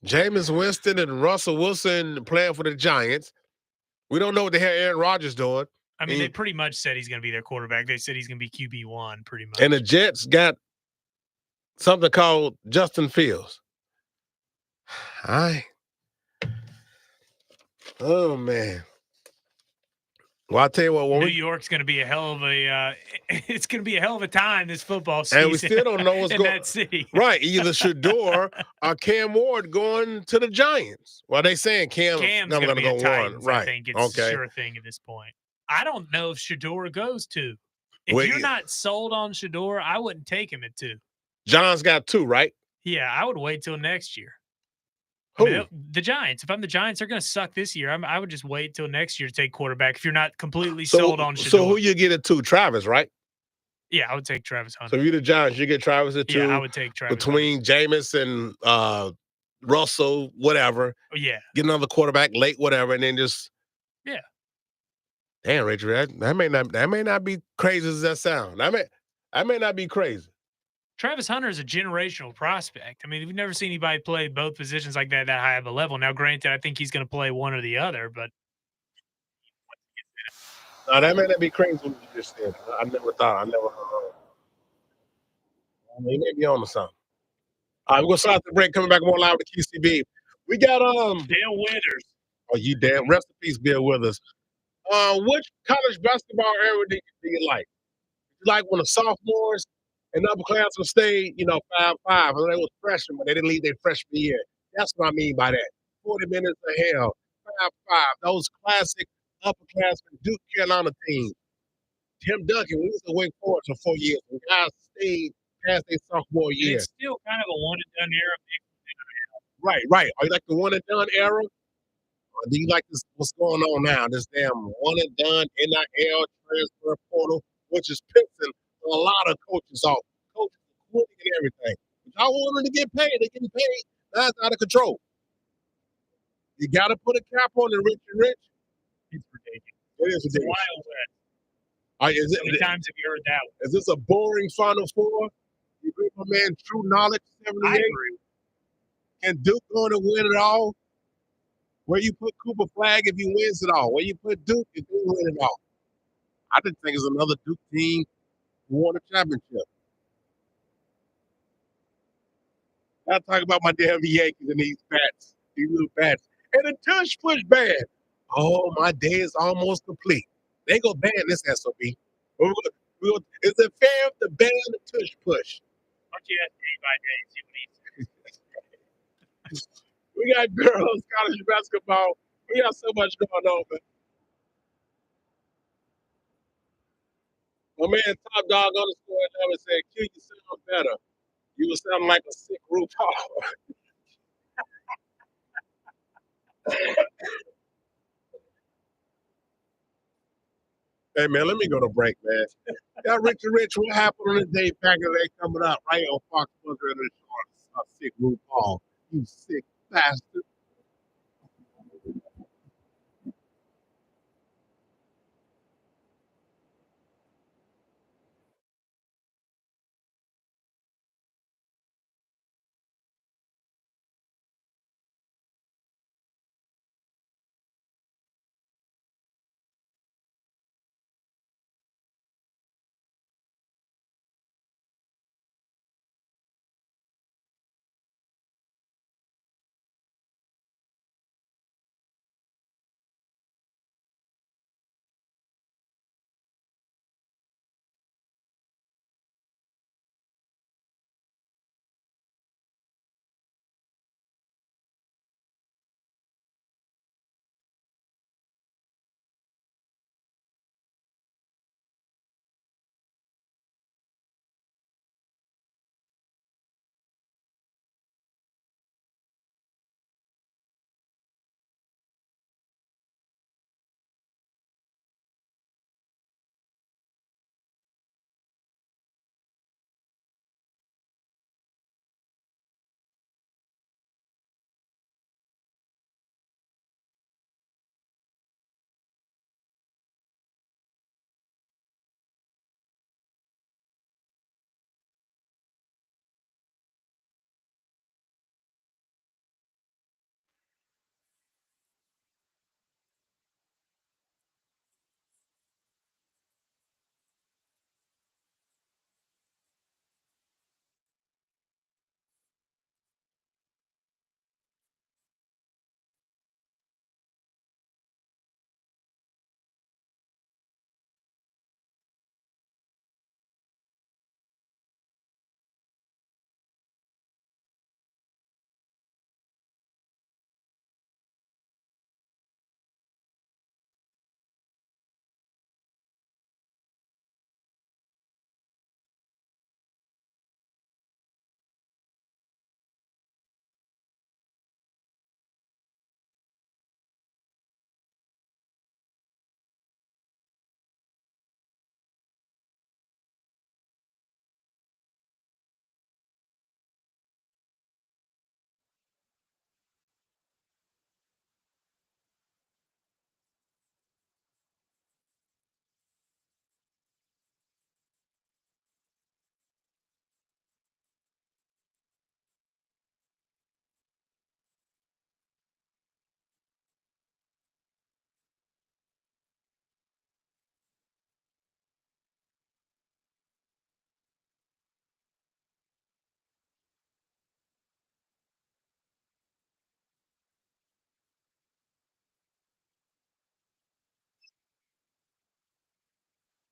Jameis Winston and Russell Wilson playing for the Giants. We don't know what the hell Aaron Rodgers doing. I mean, they pretty much said he's going to be their quarterback. They said he's going to be QB1 pretty much. And the Jets got something called Justin Fields. Oh, man. Well, I'll tell you what. New York's going to be a hell of a it's going to be a hell of a time this football season. And we still don't know what's in going that city. Right. Either Shador or Cam Ward going to the Giants. Well, they saying Cam's going to go Titans, right. I think it's a sure thing at this point. I don't know if Shador goes 2. If you're not sold on Shador, I wouldn't take him at 2. John's got 2, right? Yeah, I would wait till next year. Who? I mean, the Giants. If I'm the Giants, they're going to suck this year. I would just wait till next year to take quarterback if you're not completely sold on Shador. So who you get at 2? Travis, right? Yeah, I would take Travis Hunter. So if you're the Giants, you get Travis at 2. Yeah, I would take Travis between Jameis and Russell, whatever. Yeah. Get another quarterback late, whatever, and then just damn, Richard, that may not be crazy as that sound. That may not be crazy. Travis Hunter is a generational prospect. I mean, we've never seen anybody play both positions like that high of a level. Now, granted, I think he's going to play one or the other, but no, that may not be crazy what you just said. I never thought. I mean, maybe on to something. All right, we're gonna start the break. Coming back more live with QCB. We got Bill Withers. Oh, you damn! Rest in peace, Bill Withers. Which college basketball era do you like? You like when the sophomores and upperclassmen stayed, 5-5, and they was freshmen, but they didn't leave their freshman year. That's what I mean by that. 40 minutes of hell, 5-5. Those classic upperclassmen Duke Carolina teams. Tim Duncan, we was at Wake Forest for 4 years. The guys stayed past their sophomore year. It's still kind of a one and done era. Right. Are you like the one and done era? Or do you like this? What's going on now? This damn one and done NIL transfer portal, which is pissing a lot of coaches off. Coaches are quitting and everything. But y'all want them to get paid. They're getting paid. That's out of control. You got to put a cap on the rich and rich. It's ridiculous. It is ridiculous. Wild West. How many times have you heard that one? Is this a boring Final Four? You agree with my man True Knowledge 78? I agree. Can Duke going to win it all? Where you put Cooper Flag if he wins it all? Where you put Duke if he win it all? I just think it's another Duke team who won a championship. I talk about my damn Yankees and these bats, these little bats. And the tush push ban. Oh, my day is almost complete. They go ban this SOB. Is it fair to ban the tush push? Why don't you ask day by day, see what he says? We got girls, college basketball. We got so much going on, man. My man Top Dog _ said, Q, you sound better. You was sounding like a sick RuPaul. Hey, man, let me go to break, man. Got Rich and Rich. What happened on the day back and they coming up right on Fox Sports Radio? Sick RuPaul. You sick bastard.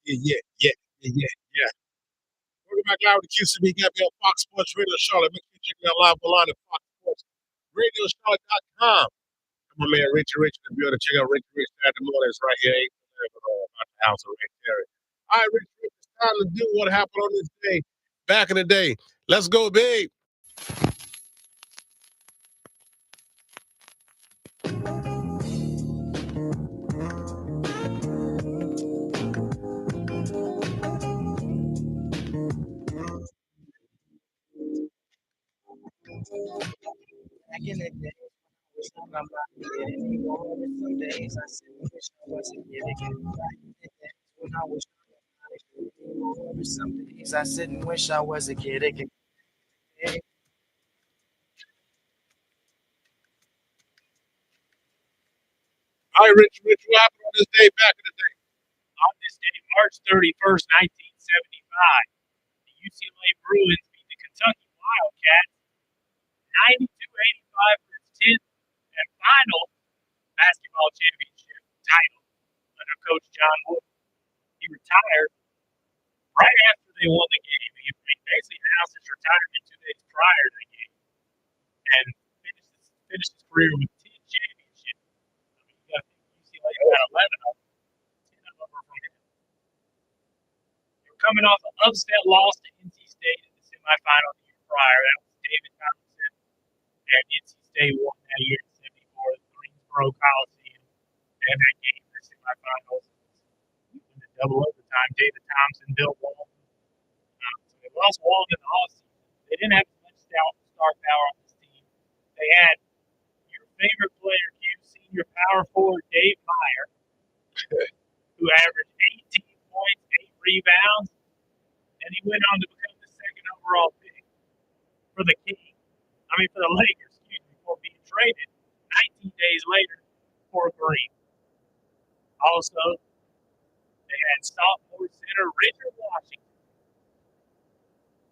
Yeah. Welcome back live to QCB. Got me on Fox Sports Radio Charlotte. Make sure you check me out live online at FoxSportsRadioCharlotte.com. My man Richie Rich in the building. Check out Richie Rich Saturday mornings right here. 8 about the house of Rick Terry. All right, Richie Rich, it's time to do what happened on this day back in the day. Let's go, big. Back in the day, I'm not here anymore. Some days I sit and wish I wasn't here again. Back in the days when I was not anymore. Some days I sit and wish I was a kid again. All right, Richie Rich, what happened on this day back in the day? On this day, March 31st, 1975, the UCLA Bruins beat the Kentucky Wildcats 92-85 for its 10th and final basketball championship title under Coach John Wood. He retired right after they won the game. He basically announced his retirement 2 days prior to the game and finished his career with 10 championships. I mean, you got UCLA got 11 of them. 10 of them were from him. They were coming off an upset loss to NC State in the semifinal the year prior. That was David Thompson, and NC State won that year in '74 at Greensboro Coliseum. And that game in the semifinals in the double overtime, David Thompson, Bill Walton. So they lost Walton in the offseason. They didn't have as much star power on this team. They had your favorite player, senior power forward Dave Meyer, who averaged 18 points, 8 rebounds, and he went on to become the second overall pick for the Lakers, before being traded 19 days later for Green. Also, they had sophomore center Richard Washington.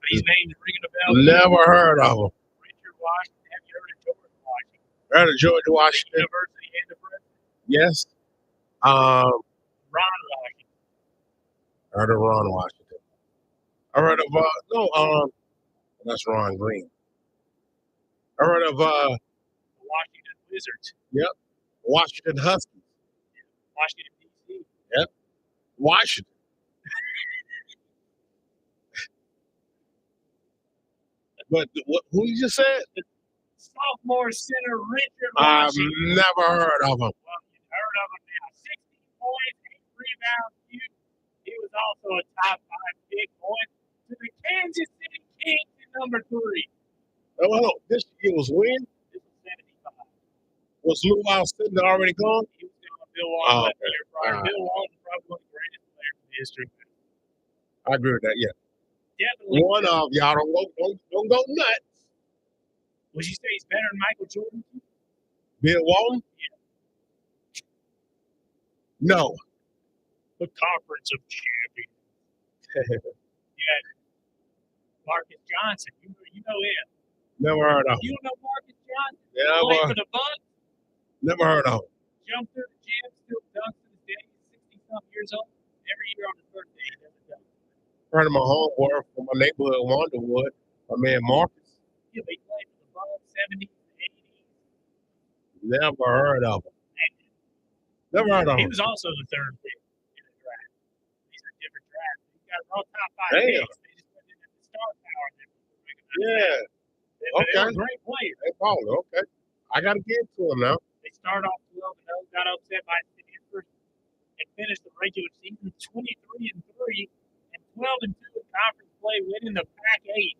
But his name's ringing a bell. Never heard of him. Richard Washington. Have you heard of George Washington? Heard of George Washington? University and the president. Yes. Ron Washington. Heard of Ron Washington. I heard of that's Ron Green. I heard of The Washington Wizards. Yep. Washington Huskies. Washington D.C. Yep. Washington. But who you just said? Sophomore center Richard I've Washington. never heard of him. Well, you heard of him now. 16 points, 8 rebounds. He was also a top 5 pick going to the Kansas City Kings at number 3. Oh, this year was when? This was 75. Was Lou Alcindor already gone? He was going to Bill Walton okay. the year prior. Bill Walton, probably one of the greatest players in history. I agree with that, yeah. Definitely. One of y'all don't go nuts. Would you say he's better than Michael Jordan? Bill Walton? Yeah. No. The Conference of Champions. Yeah. Marcus Johnson. You know him. Never heard of him. You don't know Marcus Johnson? Yeah, Played for the Bucks. Never heard of him. Jumped through the gym, still dunks to this day. He's 60-something years old. Every year on his birthday, he does a dunk. Heard of my homeboy from my neighborhood, Wanderwood. My man Marcus. Yeah, they played for the Bucks, 70s, 80s. Never heard of him. Never heard of He him. was also the 3rd pick in the draft. These are different drafts. He's got all top 5 Damn. picks. They just put it in the star power. Yeah. But they Okay. were great players. Hey, Paul, okay. I got to get to him now. They started off 12-0, got upset by Stanford, and finished the regular season 23-3 and 12-2 in conference play, winning the Pac-8.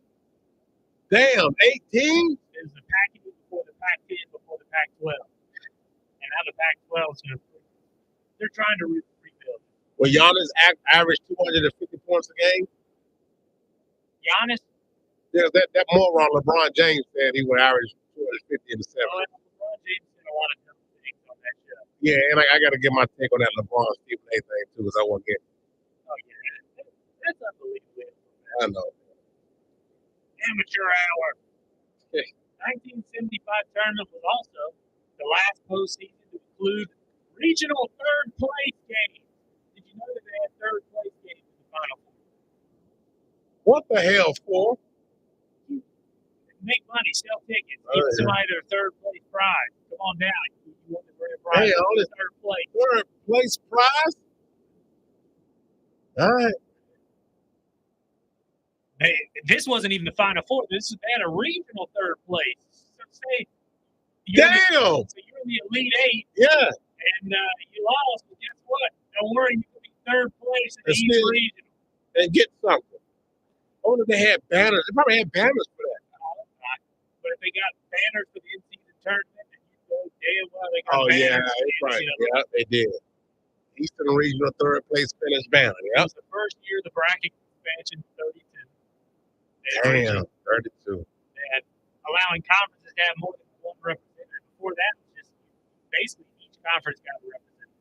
Damn, 18? It was the Pac-8 before the Pac-10, before the Pac-12. And now the Pac-12 is going to – they're trying to rebuild. Well, Giannis averaged 250 points a game. Giannis? Yeah, that moron LeBron James said he would average 250 in the 7th. LeBron James said a lot of dumb things on that show. Yeah, and I got to get my take on that LeBron Stephen A thing, too, because I want to get Oh, yeah. That's unbelievable. I know. Amateur hour. 1975 tournament was also the last postseason to include regional third place games. Did you know that they had third place games? Final Four. What the hell for? Make money, sell tickets, give somebody their third place prize. Come on down. You want the grand prize. Hey, all this third place. Third place prize? All right. This wasn't even the Final Four. They had a regional third place. So say Damn! So you're in the Elite Eight. Yeah. And you lost, but guess what? Don't worry, you can be third place in the East Regional. And get something. I wonder if they had banners. They probably had banners for that. But if they got banners for the in-season tournament, then you know damn well they got Oh, banners. yeah, that's right. Yeah, they did. Eastern Regional third place finish banner. It was the first year of the bracket expansion, 32. Damn, 32. And allowing conferences to have more than one representative. Before that, it was just basically each conference got a representative.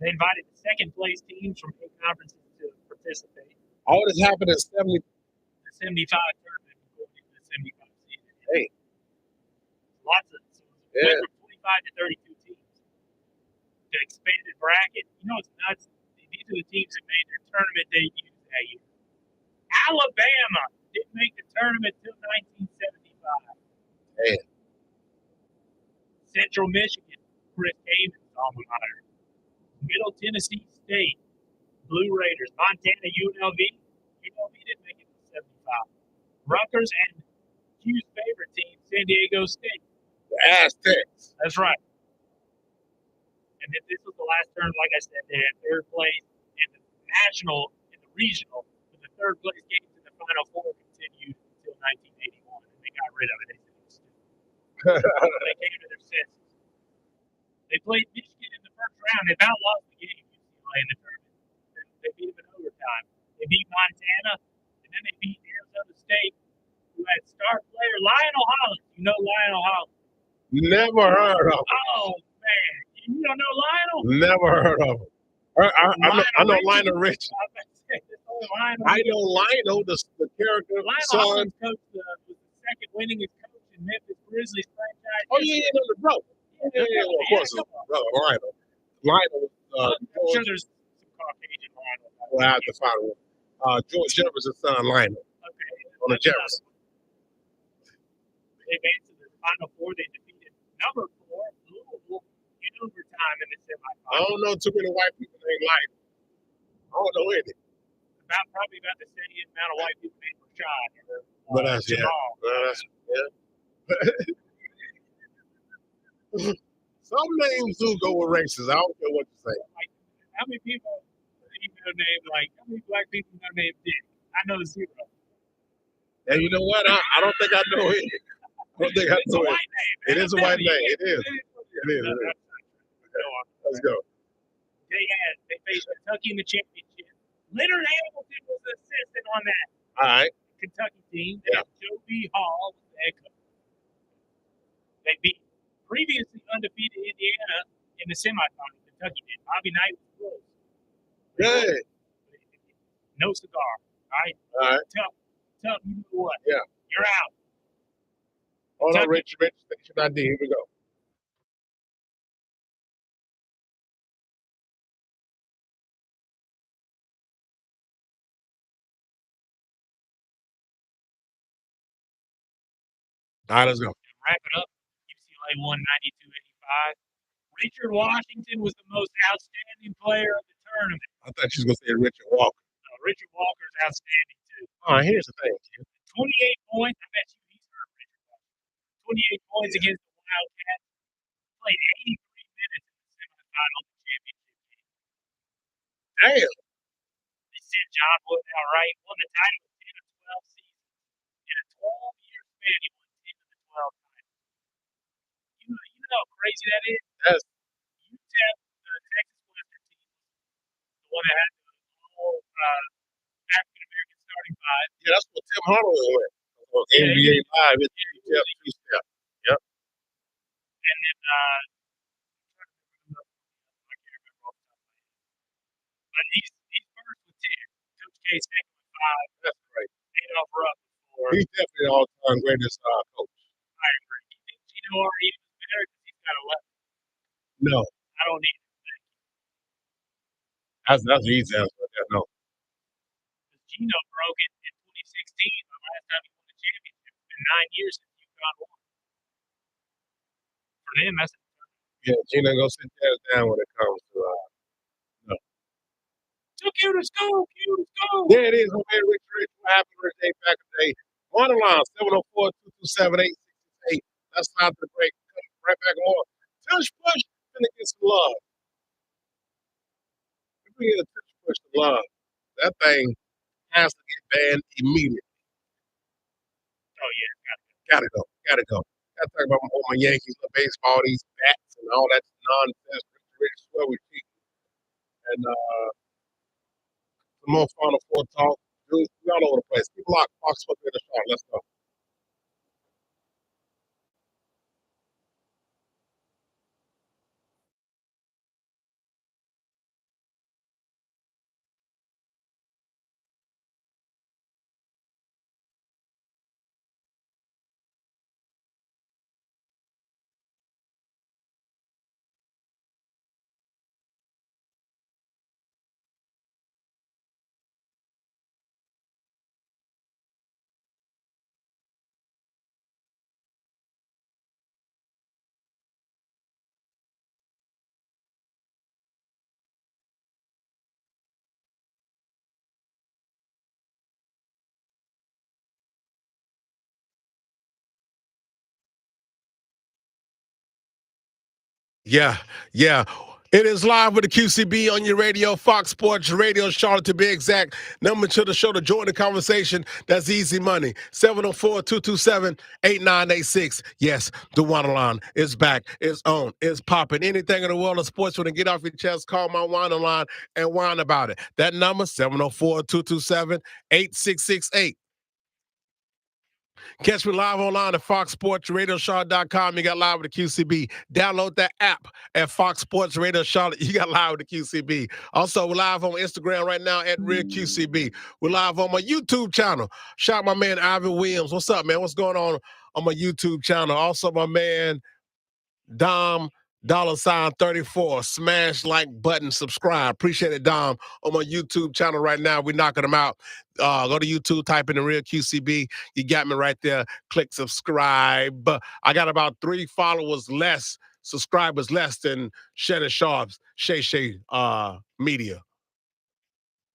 They invited the second place teams from 8 conferences to participate. All this happened in 70. The 75 tournament going into the 75 season. Hey. Lots of went from 25 to 32 teams. The expanded bracket, you know, it's nuts. These are the teams that made their tournament debuts that year. Alabama didn't make the tournament until 1975. Hey. Central Michigan, Chris Heyman's alma mater. Middle Tennessee State, Blue Raiders. Montana, UNLV. UNLV didn't make it to 75. Rutgers and Q's favorite team, San Diego State. The Aztecs. That's right. And then this was the last term, like I said, they had third place in the national, in the regional, but the third place games in the Final Four continued until 1981, and they got rid of it. They said it was stupid. They came to their senses. They played Michigan in the first round. They about lost the game in the tournament. They beat them in overtime. They beat Montana, and then they beat Arizona State, who had star player Lionel Hollins. You know Lionel Hollins? Never heard of him. Oh, man. You don't know Lionel? Never heard of him. I know Lionel Rich. I know Lionel, the character, Lionel son. Hollins coached was the second winningest coach in Memphis Grizzlies franchise. Oh, yeah, the brother. Yeah, well, of course, it's brother Lionel. Lionel, I'm sure there's some Caucasian Lionel. Well, I have to find one. George Jefferson's son, Lionel. Okay. On the Jefferson. They advanced to the Final Four. They defeated number 4, Louisville, in overtime in the semifinals. I don't know too many white people named Lionel. I don't know any. Probably about the same amount of white people named Rashad. But that's, yeah. Some names do go with races. I don't care what you say. Like, how many people name how many black people know named Dick? I know 0. And you know what? I don't think I know it. I don't think I know it. It is a white name. It is. It is. Let's go. They faced Kentucky in the championship. Leonard Hamilton was the assistant on that. All right. Kentucky team. They had Joe B. Hall was the head coach. They beat previously undefeated Indiana in the semifinals. Kentucky did. Bobby Knight was close. Good. No cigar. All right. Tell you know what. Yeah. You're out. Hold on, Rich. Station ID. Here we go. All right, let's go. Wrap it up. UCLA won 92-85. Richard Washington was the most outstanding player of the tournament. I thought she was going to say Richard Walker. Richard Walker's outstanding, too. All right, here's the thing. 28 points. I bet you he's hurt, Richard Walker. 28 points against the Wildcats. Played 83 minutes in the semifinal of the championship game. Damn. They sent John Wooden outright. Won the title in 10 of 12 seasons. In a 12-year span, he won 10 of the 12 titles. You know how crazy that is? Yes. UTEP, the Texas Western team, the one that had the whole African-American starting 5. Yeah, that's what Tim Hardaway went. NBA Live. It's UTEP 2-step. Yep. And then, I can't remember off the top of my head. But he's first with 10. Coach K second with 5. That's great. Adolph Rupp with 4. He's definitely the all-time greatest coach. I agree. You think Gino Arias is better because he's got 11? No. I don't need it. That's the easy answer. Yeah, no. Gino broke it in 2016. The last time he won the championship. It's been 9 years since UConn won. For them, that's Yeah, Gina, go sit that down when it comes to no. too cute to school. Cute to school. There it is. I'm here with Rich. What happened today? Back today. On the line 704-227-8668. That's not the break. Right back more. Tush push. Gonna get some love. We're gonna get a tush push to love. That thing has to get banned immediately. Oh yeah, Gotta go. Gotta go. Gotta talk about my Yankees, the baseball, these bats, and all that nonsense. Rich swear we cheat. And some more Final Four talk. Dude, we all over the place. People like Fox Sports Radio Charlotte. Let's go. Yeah, yeah. It is live with the QCB on your radio, Fox Sports Radio, Charlotte to be exact. Number to the show to join the conversation. That's easy money. 704-227-8986. Yes, the Wine line is back. It's on. It's popping. Anything in the world of sports, when to get off your chest, call my Wine line and whine about it. That number, 704-227-8668. Catch me live online at foxsportsradiosharlotte.com. You got live with the QCB. Download that app at Fox Sports Radio Charlotte. You got live with the QCB. Also, we're live on Instagram right now at Real QCB. We're live on my YouTube channel. Shout my man Ivan Williams. What's up, man? What's going on my YouTube channel? Also, my man Dom $34. Smash like button, subscribe. Appreciate it, Dom. On my YouTube channel right now, we're knocking them out. Go to YouTube, type in the Real QCB. You got me right there. Click subscribe. I got about 3 followers less, subscribers less than Shannon Sharp's Shay Media.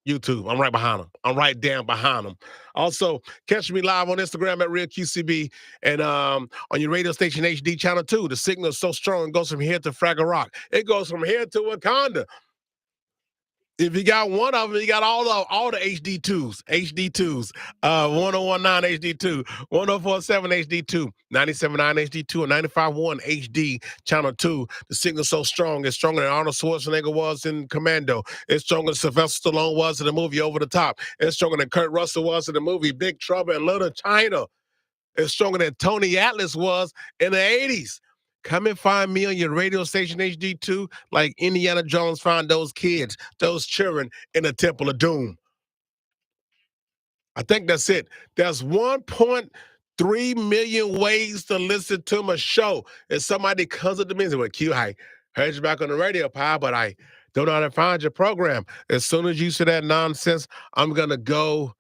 YouTube. I'm right behind them. I'm right down behind them. Also, catch me live on Instagram at Real QCB and on your radio station HD channel 2. The signal is so strong, it goes from here to Fraggle Rock. It goes from here to Wakanda. If you got one of them, you got all the HD2s, HD2s, 1019 HD2, 1047 HD2, 979 HD2, and 951 HD channel 2. The signal's so strong, it's stronger than Arnold Schwarzenegger was in Commando. It's stronger than Sylvester Stallone was in the movie Over the Top. It's stronger than Kurt Russell was in the movie Big Trouble in Little China. It's stronger than Tony Atlas was in the 80s. Come and find me on your radio station HD2 like Indiana Jones found those kids, those children in the Temple of Doom. I think that's it. There's 1.3 million ways to listen to my show. And somebody comes up to me and says, well, Q, I heard you back on the radio, pal, but I don't know how to find your program. As soon as you say that nonsense, I'm going to go.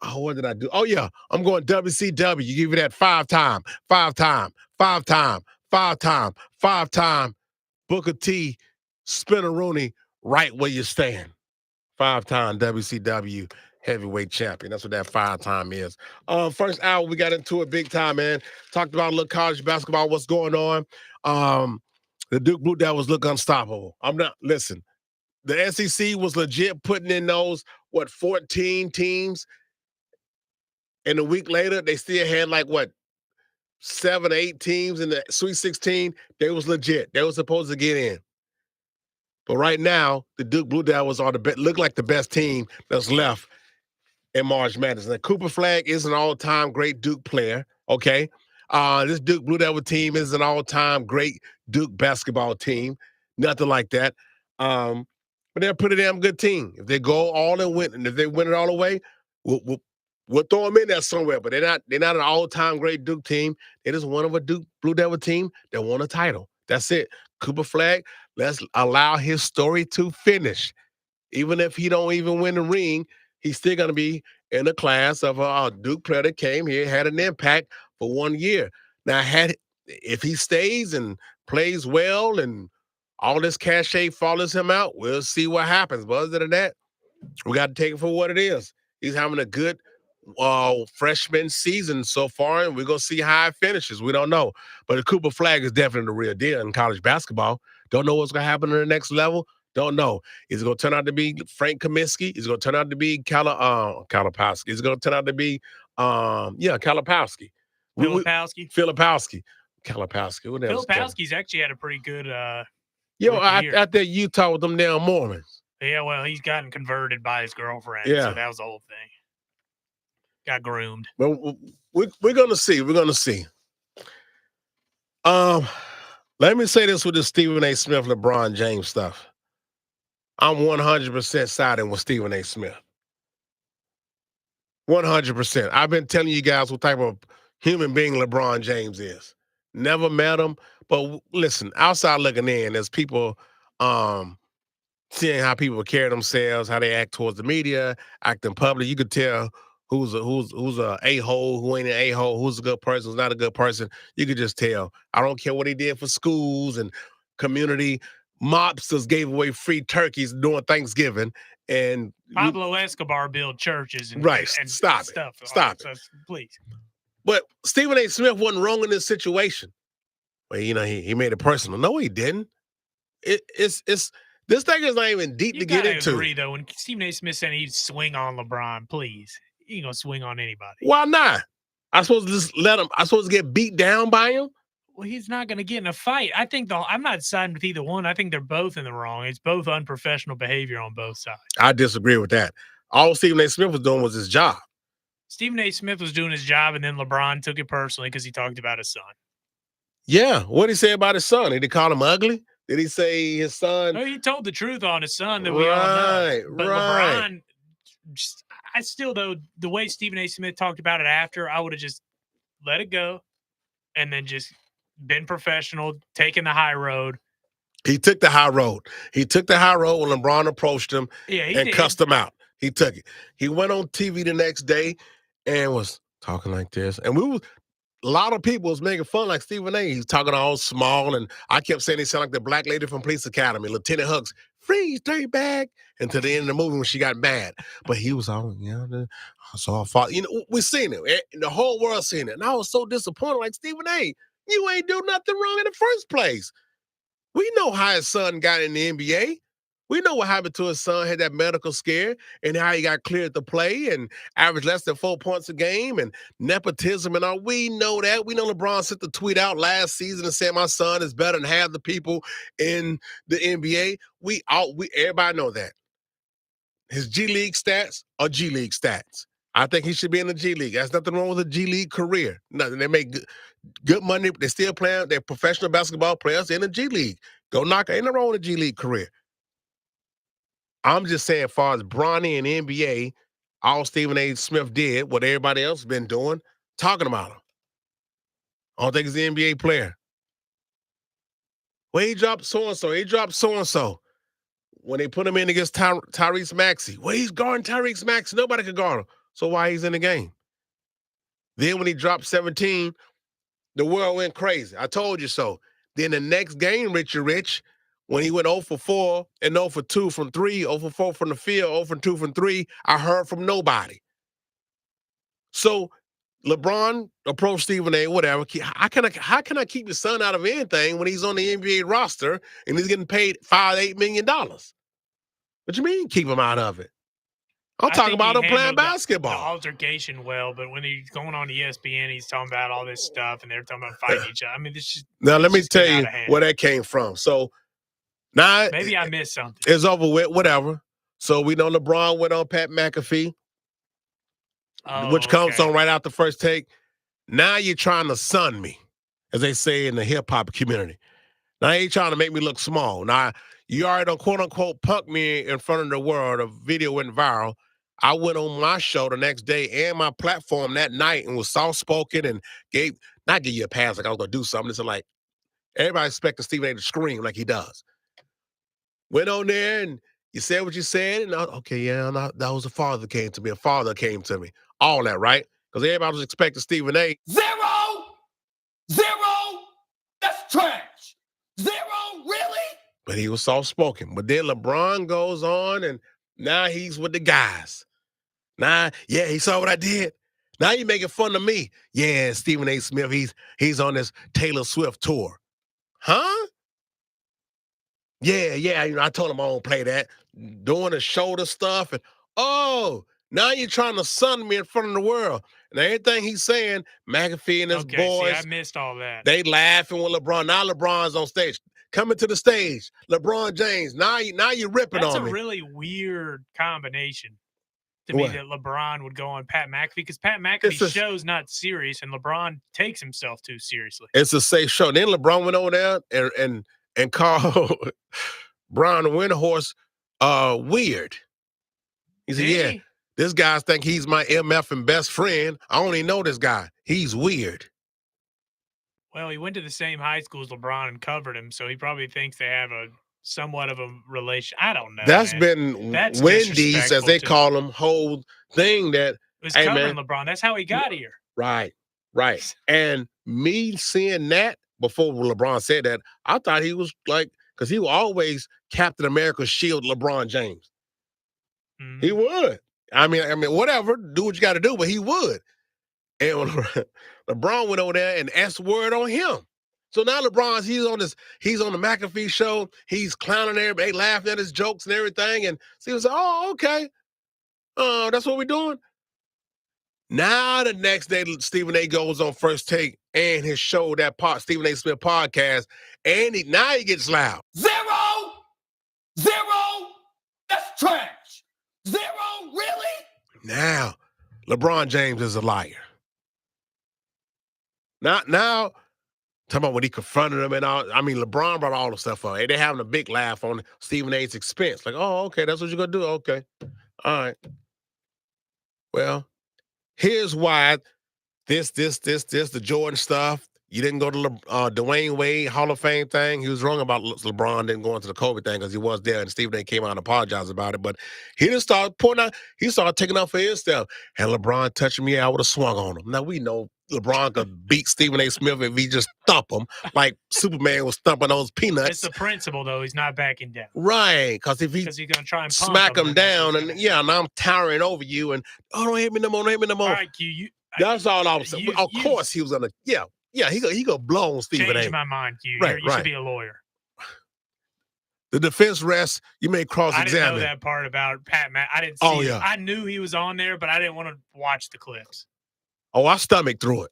Oh, what did I do? Oh, yeah, I'm going WCW. You give me that 5-time, 5-time, 5-time, 5-time, 5-time, Booker T, Spinner-Rooney, right where you stand. 5-time WCW heavyweight champion. That's what that 5-time is. First hour, we got into it big time, man. Talked about a little college basketball, what's going on. The Duke Blue Devils look unstoppable. Listen, the SEC was legit putting in those, 14 teams. And a week later, they still had 7 or 8 teams in the Sweet 16. They was legit. They were supposed to get in. But right now, the Duke Blue Devils look like the best team that's left in March Madness. Now, Cooper Flagg is an all-time great Duke player, okay? This Duke Blue Devil team is an all-time great Duke basketball team. Nothing like that. But they're a pretty damn good team. If they go all and win, and if they win it all the way, we'll throw them in there somewhere. But they're not an all-time great Duke team. They're just one of a Duke Blue Devil team that won a title. That's it. Cooper Flagg, let's allow his story to finish. Even if he don't even win the ring, he's still going to be in a class of a Duke player that came here, had an impact for 1 year. Now, if he stays and plays well and all this cachet follows him out, we'll see what happens. But other than that, we got to take it for what it is. He's having a good freshman season so far, and we're going to see how it finishes. We don't know. But the Cooper flag is definitely the real deal in college basketball. Don't know what's going to happen to the next level. Don't know. Is it going to turn out to be Frank Kaminsky? Is it going to turn out to be Kalapowski? Is it going to turn out to be, Kalapowski? Filipowski. Kalapowski. What else? Filipowski's actually had a pretty good out there Utah with them damn Mormons. Yeah, well, he's gotten converted by his girlfriend. Yeah. So that was the whole thing. Got groomed. Well, we're going to see. We're going to see. Let me say this with the Stephen A. Smith, LeBron James stuff. I'm 100% siding with Stephen A. Smith. 100%. I've been telling you guys what type of human being LeBron James is. Never met him, but listen, outside looking in, there's people seeing how people carry themselves, how they act towards the media, act in public. You could tell who's a a-hole, who ain't an a-hole, who's a good person, who's not a good person. You could just tell. I don't care what he did for schools and community. Mobsters gave away free turkeys during Thanksgiving, and Pablo Escobar built churches and stop it. Stuff. Stop it. Please. But Stephen A. Smith wasn't wrong in this situation. Well, he made it personal. No, he didn't. It's this thing is not even deep to get into. I agree, though. When Stephen A. Smith said he'd swing on LeBron, please. He ain't gonna swing on anybody. Why not? I'm supposed to just let him. I'm supposed to get beat down by him. Well, he's not going to get in a fight. I think I'm not siding with either one. I think they're both in the wrong. It's both unprofessional behavior on both sides. I disagree with that. All Stephen A. Smith was doing was his job. Stephen A. Smith was doing his job, and then LeBron took it personally because he talked about his son. Yeah. What did he say about his son? Did he call him ugly? Did he say his son? No, he told the truth on his son that we all know. But LeBron, though, the way Stephen A. Smith talked about it after, I would have just let it go and then just been professional, taking the high road. He took the high road. He took the high road when LeBron approached him and cussed him out. He took it. He went on TV the next day and was talking like this. And a lot of people was making fun like Stephen A. He's talking all small, and I kept saying he sounded like the black lady from Police Academy, Lieutenant Hooks, freeze, dirtbag, and to the end of the movie when she got mad. But he was all, so I fought. We seen it. The whole world seen it. And I was so disappointed, like, Stephen A., you ain't do nothing wrong in the first place. We know how his son got in the NBA. We know what happened to his son, had that medical scare, and how he got cleared to play and averaged less than 4 points a game and nepotism and all. We know that. We know LeBron sent the tweet out last season and said my son is better than half the people in the NBA. Everybody know that. His G League stats are G League stats. I think he should be in the G League. There's nothing wrong with a G League career. Nothing. They make good money. They still playing. They're professional basketball players in the G League. Go knock. Ain't nothing wrong with a G League career. I'm just saying, as far as Bronny and NBA, all Stephen A. Smith did, what everybody else has been doing, talking about him. I don't think he's an NBA player. Well, he dropped so-and-so. He dropped so-and-so. When they put him in against Tyrese Maxey, well, he's guarding Tyrese Maxey. Nobody could guard him. So why he's in the game? Then when he dropped 17, the world went crazy. I told you so. Then the next game, Richie Rich, when he went 0 for 4 and 0 for 2 from 3, 0 for 4 from the field, 0 for 2 from 3, I heard from nobody. So LeBron approached Stephen A. Whatever. How can I keep his son out of anything when he's on the NBA roster and he's getting paid $5-8 million? What you mean keep him out of it? I'm talking about him playing basketball. The altercation well, but when he's going on ESPN, he's talking about all this stuff, and they're talking about fighting each other. I mean, now let me tell you where that came from. So now maybe I missed something. It's over with, whatever. So we know LeBron went on Pat McAfee, which comes on right out the first take. Now you're trying to sun me, as they say in the hip hop community. Now you're trying to make me look small. Now you already don't quote unquote punk me in front of the world. A video went viral. I went on my show the next day and my platform that night and was soft spoken and not give you a pass like I was gonna do something. It's like everybody expecting Stephen A. to scream like he does. Went on there and You said what you said, and okay, yeah, that was a father came to me. A father came to me. All that, right? Because everybody was expecting Stephen A. 0, 0. That's trash. 0, really? But he was soft spoken. But then LeBron goes on, and now he's with the guys. Now, yeah, he saw what I did. Now you making fun of me. Yeah, Stephen A. Smith, he's on this Taylor Swift tour. Huh? Yeah, I told him I won't play that. Doing the shoulder stuff. And now you're trying to sun me in front of the world. And everything he's saying, McAfee and his boys. See, I missed all that. They laughing with LeBron. Now LeBron's on stage. Coming to the stage. LeBron James. Now you're ripping That's on me. That's a really weird combination to me that LeBron would go on Pat McAfee, because Pat McAfee's show's not serious and LeBron takes himself too seriously. It's a safe show. Then LeBron went over there and called Brian Windhorst weird. He said, yeah, this guy think he's my MF and best friend. I only know this guy. He's weird. Well, he went to the same high school as LeBron and covered him, so he probably thinks they have a somewhat of a relation. I don't know. That's Wendy's, as they call him, whole thing that was covering LeBron. That's how he got here. Right. And me seeing that before LeBron said that, I thought he was like, because he was always Captain America's shield, LeBron James. Mm-hmm. He would. I mean, whatever, do what you got to do, but he would. And when LeBron went over there and S word on him. So now LeBron's, he's on the McAfee show. He's clowning everybody, laughing at his jokes and everything. And so he was like, oh, okay. That's what we're doing. Now the next day, Stephen A. goes on First Take and his show, that Stephen A. Smith podcast, and now he gets loud. 0, 0. That's trash. 0, really? Now, LeBron James is a liar. Now, talking about when he confronted him and all. I mean, LeBron brought all the stuff up. They're having a big laugh on Stephen A.'s expense. Like, oh, okay, that's what you're going to do? Okay. All right. Well, here's why the Jordan stuff. You didn't go to Dwayne Wade Hall of Fame thing. He was wrong about LeBron didn't go into the COVID thing because he was there, and Stephen A. came out and apologized about it. But he didn't start pointing out. He started taking out for his stuff. And LeBron touching me, I would have swung on him. Now we know LeBron could beat Stephen A. Smith if he just thump him like Superman was thumping those peanuts. It's the principle, though. He's not backing down. Right, because if he's going to try and smack him down, and now I'm towering over you, and don't hit me no more, don't hit me no more. All right, Q. That's all I was saying. Of course, he was gonna. Yeah, he gonna blow on Stephen A. Change my mind, Q. Right, you should be a lawyer. The defense rests. You may cross-examine. I didn't know that part about Pat. I didn't see it. I knew he was on there, but I didn't want to watch the clips. Oh, I stomached through it.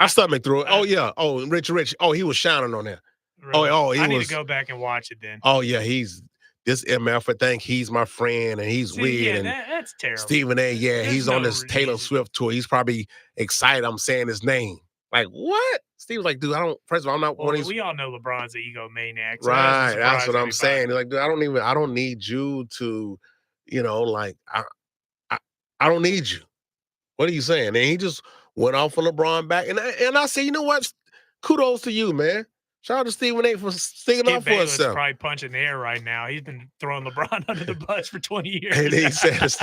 Oh yeah. Oh, Rich. Oh, he was shining on there. Really? I need to go back and watch it then. Oh yeah, he's this MF. I think he's my friend, and he's weird. Yeah, that's terrible. Stephen A. Yeah, he's on this Taylor Swift tour. He's probably excited I'm saying his name. Like, what? Steve's like, dude, first of all, I'm not one of these. We all know LeBron's an egomaniac. So right. That's what I'm saying. Like, dude, I don't need you to, I don't need you. What are you saying? And he just went off on LeBron back. And I say, you know what? Kudos to you, man. Shout out to Stephen A. for sticking up for himself. He's probably punching the air right now. He's been throwing LeBron under the bus for 20 years. And he says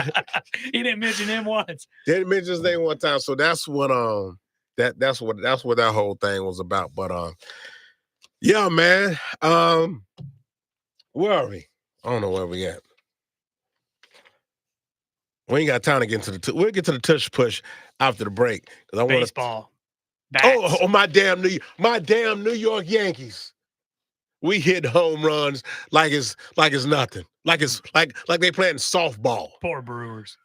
he didn't mention him once. Didn't mention his name one time. So that's what that's what that whole thing was about. But yeah, man. Where are we? I don't know where we at. We ain't got time to get into we'll get to the tush push after the break. Baseball. Oh, my damn New York Yankees. We hit home runs like it's nothing. Like it's like they playing softball. Poor Brewers.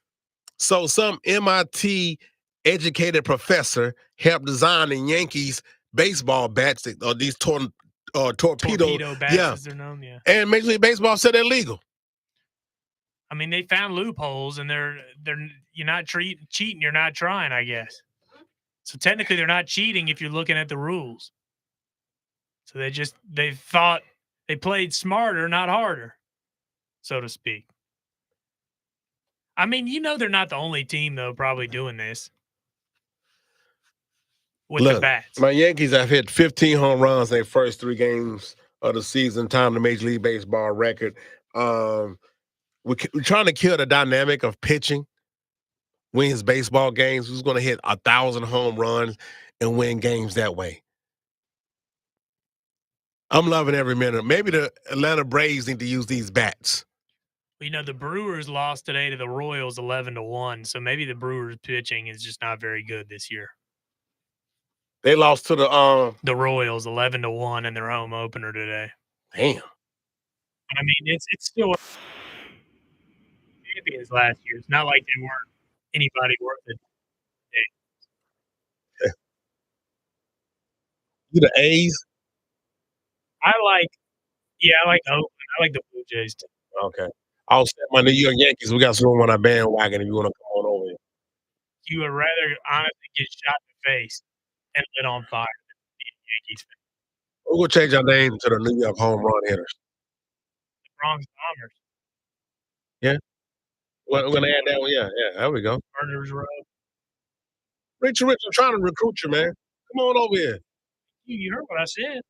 So some MIT educated professor helped design the Yankees baseball bats, or these torpedo bats, as they're known, yeah. And Major League Baseball said they're legal. I mean, they found loopholes, and you're not cheating, you're not trying, I guess. So technically, they're not cheating if you're looking at the rules. So they thought they played smarter, not harder, so to speak. I mean, they're not the only team, though, probably doing this with the bats. My Yankees have hit 15 home runs in their first 3 games of the season, tying the Major League Baseball record. We're trying to kill the dynamic of pitching, wins baseball games. Who's going to hit 1,000 home runs and win games that way? I'm loving every minute. Maybe the Atlanta Braves need to use these bats. You know, the Brewers lost today to the Royals 11-1, so maybe the Brewers pitching is just not very good this year. They lost to the Royals 11-1 in their home opener today. Damn. I mean, it's still champions last year. It's not like they weren't anybody worth it. You the A's? I like Oakland. I like the Blue Jays too. Okay. I'll set my New York Yankees. We got some room on our bandwagon if you want to come on over here. You would rather honestly get shot in the face and lit on fire than be a Yankees fan. We're going to change our name to the New York Home Run Hitters. The Bronx Bombers. Yeah. We're going to add that one. Yeah, there we go. Murderers Row. Richard, I'm trying to recruit you, man. Come on over here. You heard what I said.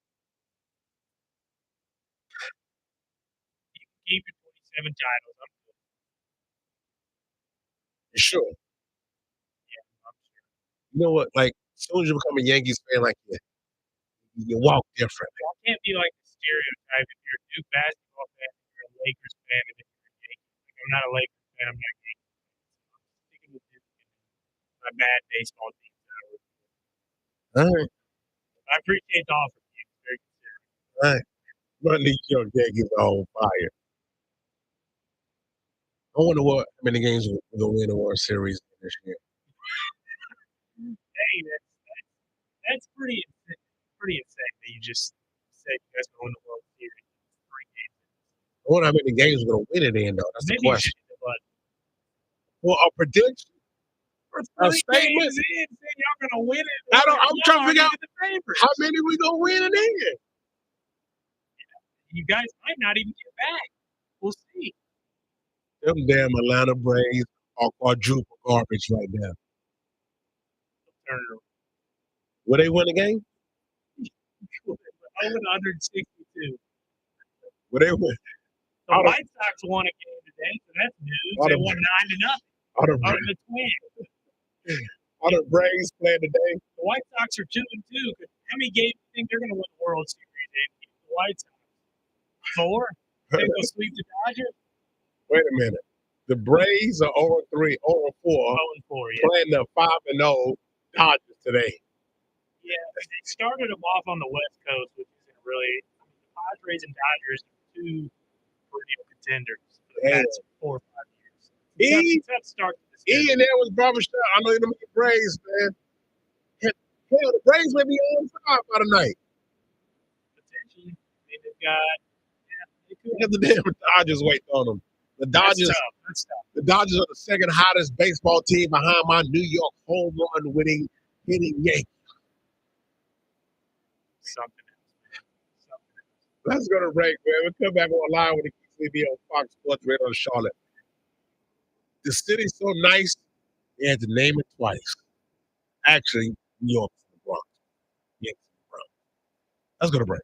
You can keep your 27 titles. I'm good. You sure? Yeah, I'm sure. You know what? Like, as soon as you become a Yankees fan, like, you walk different. I can't be like the stereotype if you're a Duke basketball fan, if you're a Lakers fan, and if you're a Yankees. Like, I'm not a Lakers fan. I'm not a Yankees fan. I'm sticking with Duke and my bad baseball team. All right. I appreciate the offer. It's very considerate. All right. My New York Yankees are on fire. I wonder how many games we're going to win the World Series this year. Hey, that's pretty insane that you just said you guys going to the World Series. 3 games. I wonder how many games we're going to win it in, though. That's the Maybe you question. should hit the button. Well, a prediction? For A 3 statement? games in, saying y'all going to win it. I'm trying to figure out the favorites. how many we going to win it in. You guys might not even get back. We'll see. Them damn Atlanta Braves are quadruple garbage right now. Turn it around. Will they win the game? Over 162. Will they win? The White Sox won a game today, so that's news. They won 9-0 over the Twins. Are the Braves playing today? The White Sox are 2-2. How many games do you think they're going to win the World Series in? The White Sox 4. They go sweep the Dodgers. Wait a minute. The Braves are 0-3, 0-4, 0-4, yeah. playing the 5-0 Dodgers today. Yeah, they started them off on the West Coast, which isn't really. I mean, the Padres and Dodgers are 2 perennial contenders for the past 4 or 5 years. Tough start to this Ian there was barbershop. I know you don't make the Braves, man. Hell, the Braves may be on fire by tonight. Potentially. I mean, they've got. They could have the damn Dodgers waiting on them. The Dodgers. That's tough. The Dodgers are the second hottest baseball team behind my New York home run winning hitting Yankees. Something else. Let's go to break, man. We'll come back on live with the QCB on Fox Sports Radio in Charlotte. The city's so nice, they had to name it twice. Actually, New York's in the Bronx. Yankees in the Bronx. Let's go to break.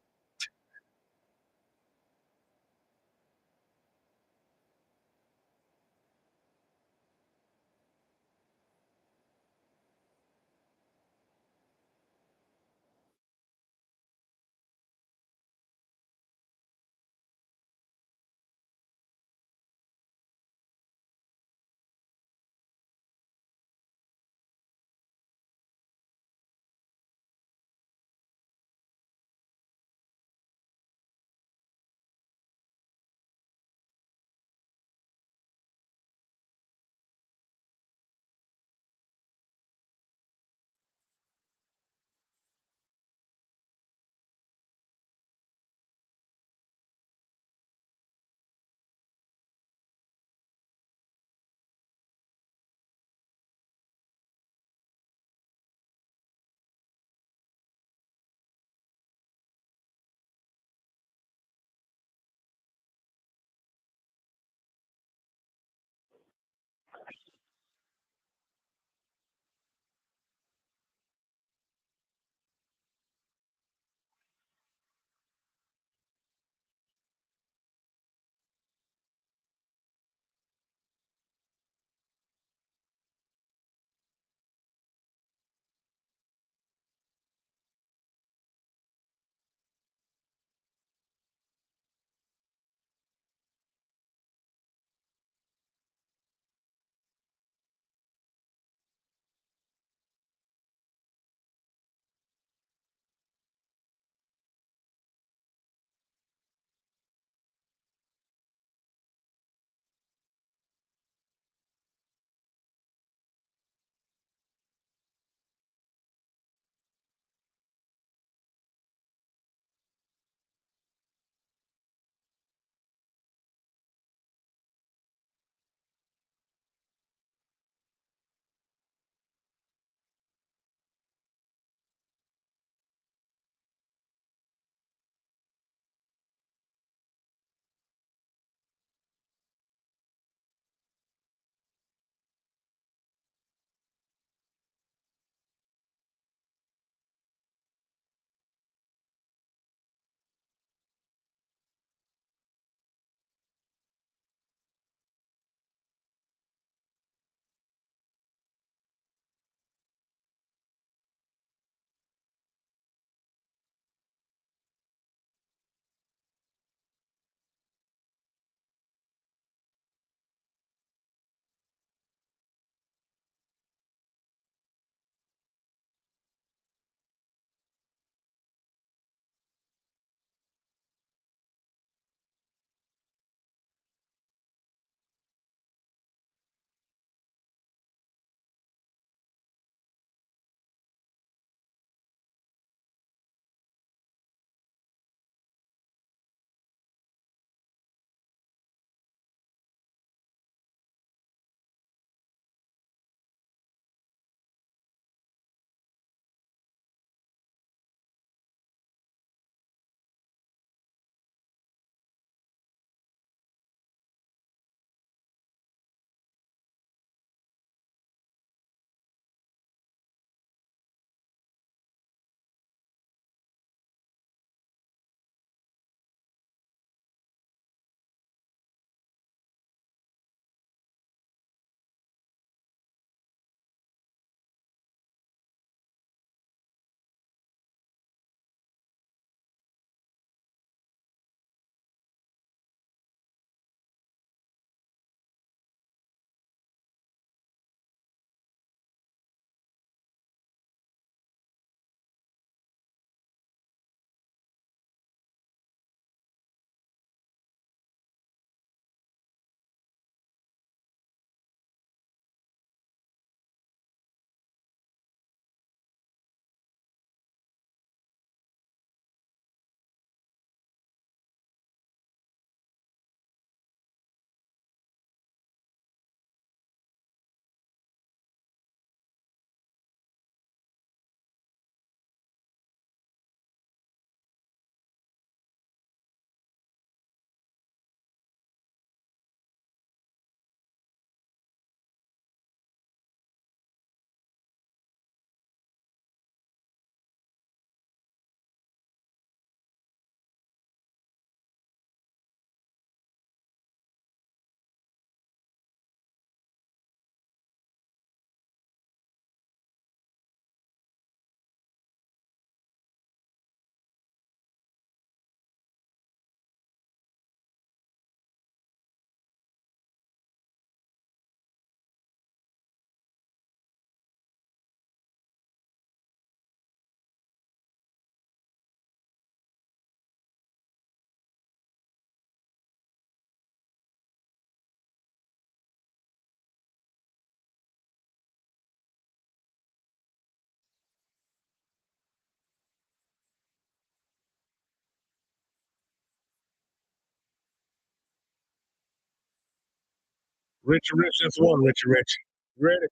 Richie Rich just won, Richie Rich. You ready?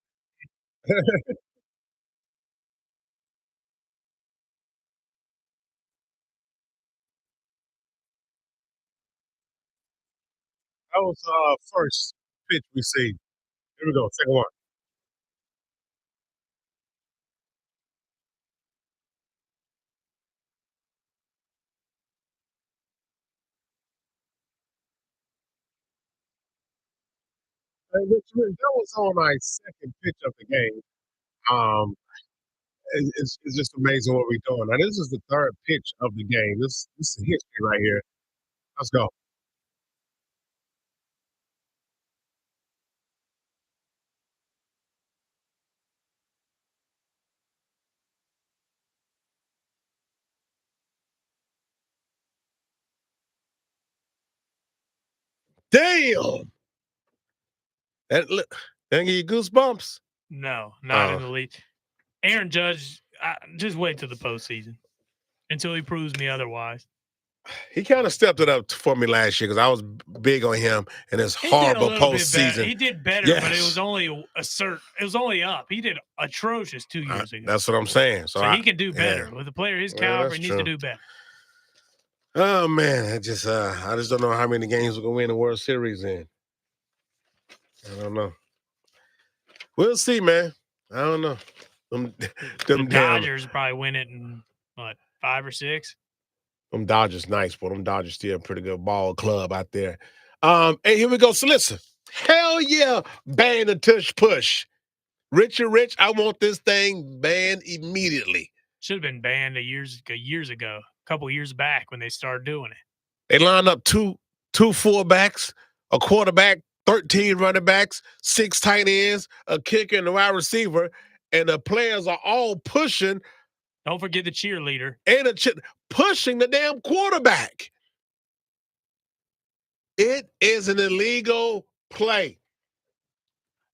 That was first pitch we see. Here we go, second one. Hey, Richie Rich, that was on my second pitch of the game. Um, it's just amazing what we're doing. Now, this is the third pitch of the game. This is history right here. Let's go. Damn! That give you goosebumps. No, not in the league. Aaron Judge, just wait till the postseason until he proves me otherwise. He kind of stepped it up for me last year because I was big on him and his horrible postseason. He did better, yes. But it was only it was only up. He did atrocious 2 years ago. That's what I'm saying. So he can do better with a player his caliber. He needs to do better. Oh man, I just don't know how many games we're gonna win the World Series in. I don't know. We'll see, man. I don't know. The Dodgers probably win it in what, 5 or 6. Them Dodgers nice, but them Dodgers still a pretty good ball club out there. Hey, here we go. So listen, hell yeah, ban the tush push. Richie Rich, I want this thing banned immediately. Should have been banned years ago, a couple years back when they started doing it. They lined up two fullbacks, a quarterback, 13 running backs, 6 tight ends, a kicker, and a wide receiver, and the players are all pushing. Don't forget the cheerleader. And pushing the damn quarterback. It is an illegal play.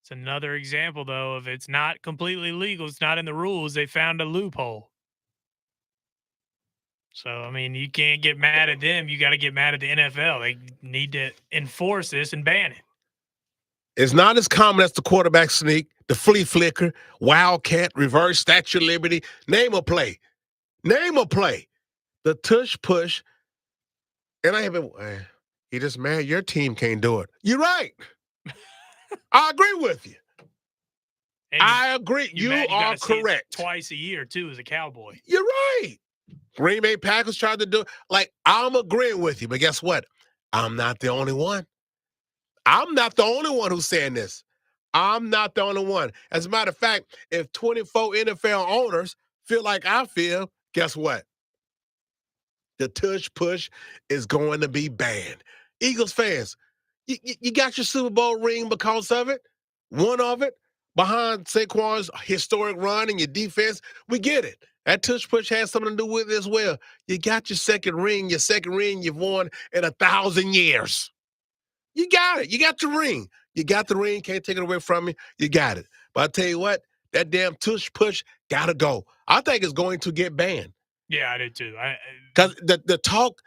It's another example, though, of it's not completely legal. It's not in the rules. They found a loophole. So, I mean, you can't get mad at them. You got to get mad at the NFL. They need to enforce this and ban it. It's not as common as the quarterback sneak, the flea flicker, wildcat, reverse, Statue of Liberty. Name a play. Name a play. The tush push. And I haven't. You just mad your team can't do it. You're right. I agree with you. I agree. You are correct. Twice a year, too, as a Cowboy. You're right. Green Bay Packers tried to do it. Like, I'm agreeing with you, but guess what? I'm not the only one. I'm not the only one who's saying this. I'm not the only one. As a matter of fact, if 24 NFL owners feel like I feel, guess what? The tush push is going to be banned. Eagles fans, you got your Super Bowl ring because of it. One of it behind Saquon's historic run and your defense. We get it. That tush push has something to do with it as well. You got your second ring you've won in 1,000 years. You got it. You got your ring. You got the ring. Can't take it away from me. You got it. But I tell you what, that damn tush push got to go. I think it's going to get banned. Yeah, I did too. Because the talk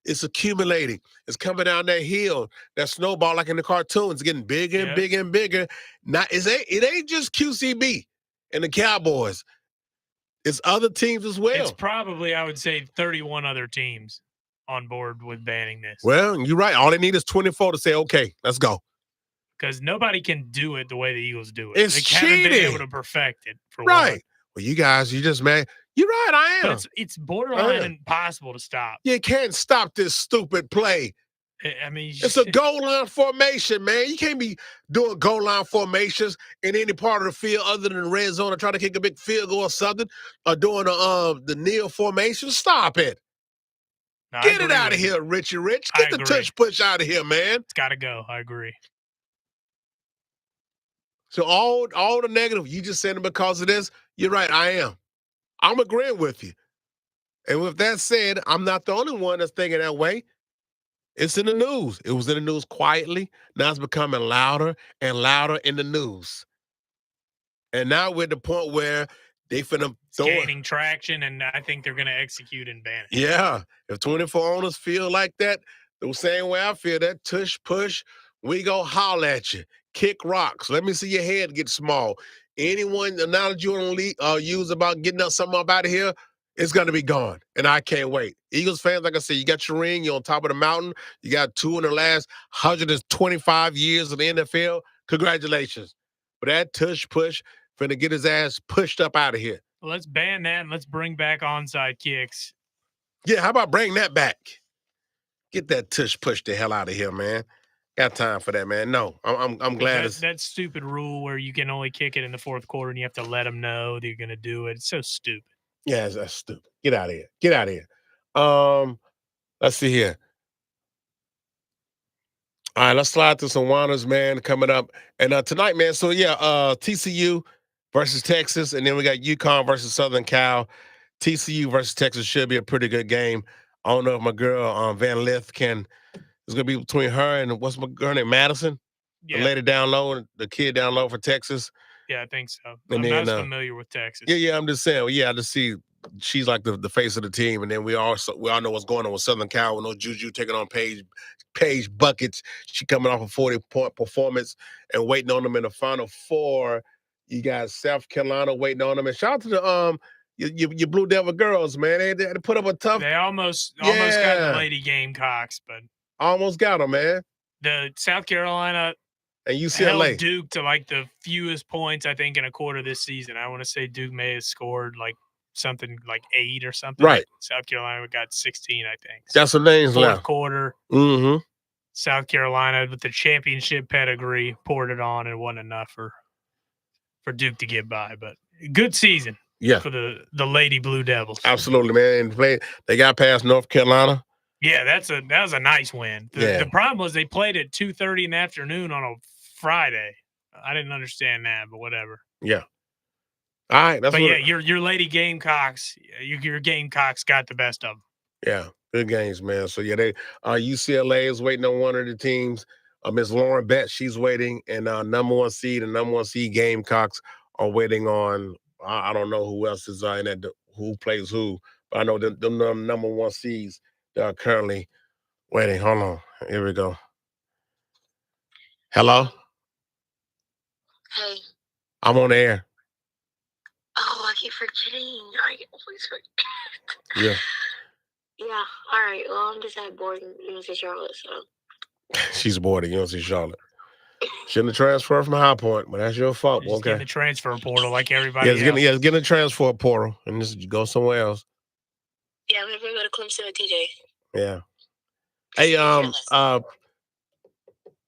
is accumulating. It's coming down that hill, that snowball like in the cartoons. It's getting bigger and bigger and bigger. It ain't just QCB and the Cowboys. It's other teams as well. It's probably, I would say, 31 other teams on board with banning this. Well, you're right. All they need is 24 to say, okay, let's go. Because nobody can do it the way the Eagles do it. It's they cheating. haven't been able to perfect it for right. one. Well, you guys, you just mad. You're right, I am. But it's borderline impossible to stop. You can't stop this stupid play. I mean, it's a goal line formation, man. You can't be doing goal line formations in any part of the field other than the red zone or trying to kick a big field goal or something, or doing the kneel formation. Stop it. No, get it out of here, Richie Rich. Get the tush push out of here, man. It's got to go. I agree. So all the negative, you just saying it because of this, you're right, I am. I'm agreeing with you. And with that said, I'm not the only one that's thinking that way. It's in the news. It was in the news quietly. Now it's becoming louder and louder in the news. And now we're at the point where they finna gaining traction, and I think they're going to execute and ban it. Yeah. If 24 owners feel like that, the same way I feel, that tush push, we go holler at you. kick rocks. Let me see your head get small. Anyone analogy you want to use about getting something up out of here, it's going to be gone, and I can't wait. Eagles fans, like I said, you got your ring. You're on top of the mountain. You got 2 in the last 125 years of the NFL. Congratulations. But that tush push finna get his ass pushed up out of here. Well, let's ban that and let's bring back onside kicks. Yeah, how about bring that back? Get that tush push the hell out of here, man. Got time for that, man. No, I'm glad that stupid rule where you can only kick it in the fourth quarter and you have to let them know that you're going to do it. It's so stupid. Yeah, that's stupid. Get out of here. Get out of here. Let's see here. All right, let's slide through some WHINERs, man, coming up. And tonight, man, so yeah, TCU versus Texas, and then we got UConn versus Southern Cal. TCU versus Texas should be a pretty good game. I don't know if my girl Van Lith it's gonna be between her and what's my girl name, Madison? Yeah. The lady down low, the kid down low for Texas. Yeah, I think so. And I'm not familiar with Texas. Yeah, I'm just saying. Well, yeah, I just see she's like the face of the team, and then we all know what's going on with Southern Cal with no JUJU taking on PAIGE buckets. She coming off a 40-point performance and waiting on them in the Final Four. You got South Carolina waiting on them, and shout out to the your Blue Devil girls, man. They had to put up a tough. They almost got the Lady Gamecocks, but almost got them, man. The South Carolina and UCLA held Duke to like the fewest points I think in a quarter this season. I want to say Duke may have scored like something like 8 or something. Right. South Carolina got 16, I think. Got some names Fourth left. Quarter. Mm-hmm. South Carolina with the championship pedigree poured it on. It wasn't enough for Duke to get by, but good season. Yeah. For the Lady Blue Devils. Absolutely, man. And they got past North Carolina. Yeah, that was a nice win. The problem was they played at 2:30 in the afternoon on a Friday. I didn't understand that, but whatever. Yeah. All right. Your Lady Gamecocks, your Gamecocks got the best of them. Yeah, good games, man. So yeah, they UCLA is waiting on one of the teams. Miss Lauren Betts, she's waiting, and number 1 seed and number 1 seed Gamecocks are waiting on. I don't know who else is in that, who plays who, but I know them number 1 seeds that are currently waiting. Hold on. Here we go. Hello? Hey. I'm on the air. Oh, I keep forgetting. I always forget. Yeah. Yeah. All right. Well, I'm just bored in UNC Charlotte, so. She's bored at UNC Charlotte. Shouldn't have transferred from High Point, but that's your fault. Just get in the transfer portal like everybody else. Get in the transfer portal and just go somewhere else. Yeah, we're gonna go to Clemson or TJ. Yeah. Hey,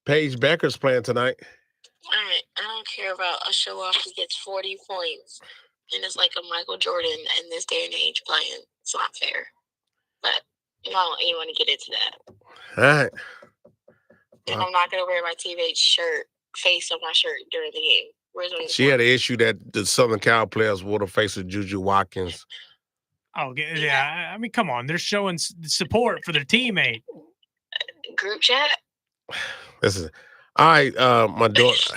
Paige Becker's playing tonight. All right. I don't care about a show off who gets 40 points and it's like a Michael Jordan in this day and age playing. It's not fair. But I don't even want to get into that. All right. And I'm not going to wear my TVH shirt, face on my shirt during the game. She had an issue that the Southern Cal players wore the face of JuJu Watkins. Oh, yeah. I mean, come on. They're showing support for their teammate. Group chat? Listen, my daughter,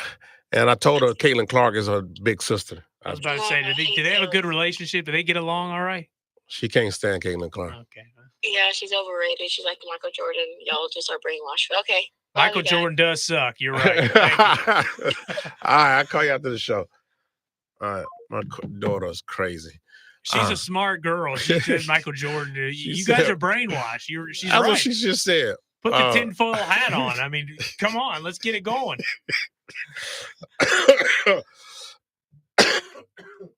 and I told her Caitlin Clark is her big sister. I was about to say, do they have a good relationship? Do they get along all right? She can't stand Caitlin Clark. Okay. Yeah, she's overrated. She's like Michael Jordan. Y'all just are brainwashed. Okay. Michael Jordan does suck. You're right. All right, I'll call you after the show. All right, my daughter's crazy. She's a smart girl. She said Michael Jordan. You guys are brainwashed. She's that's right. what she just said. Put the tinfoil hat on. I mean, come on. Let's get it going.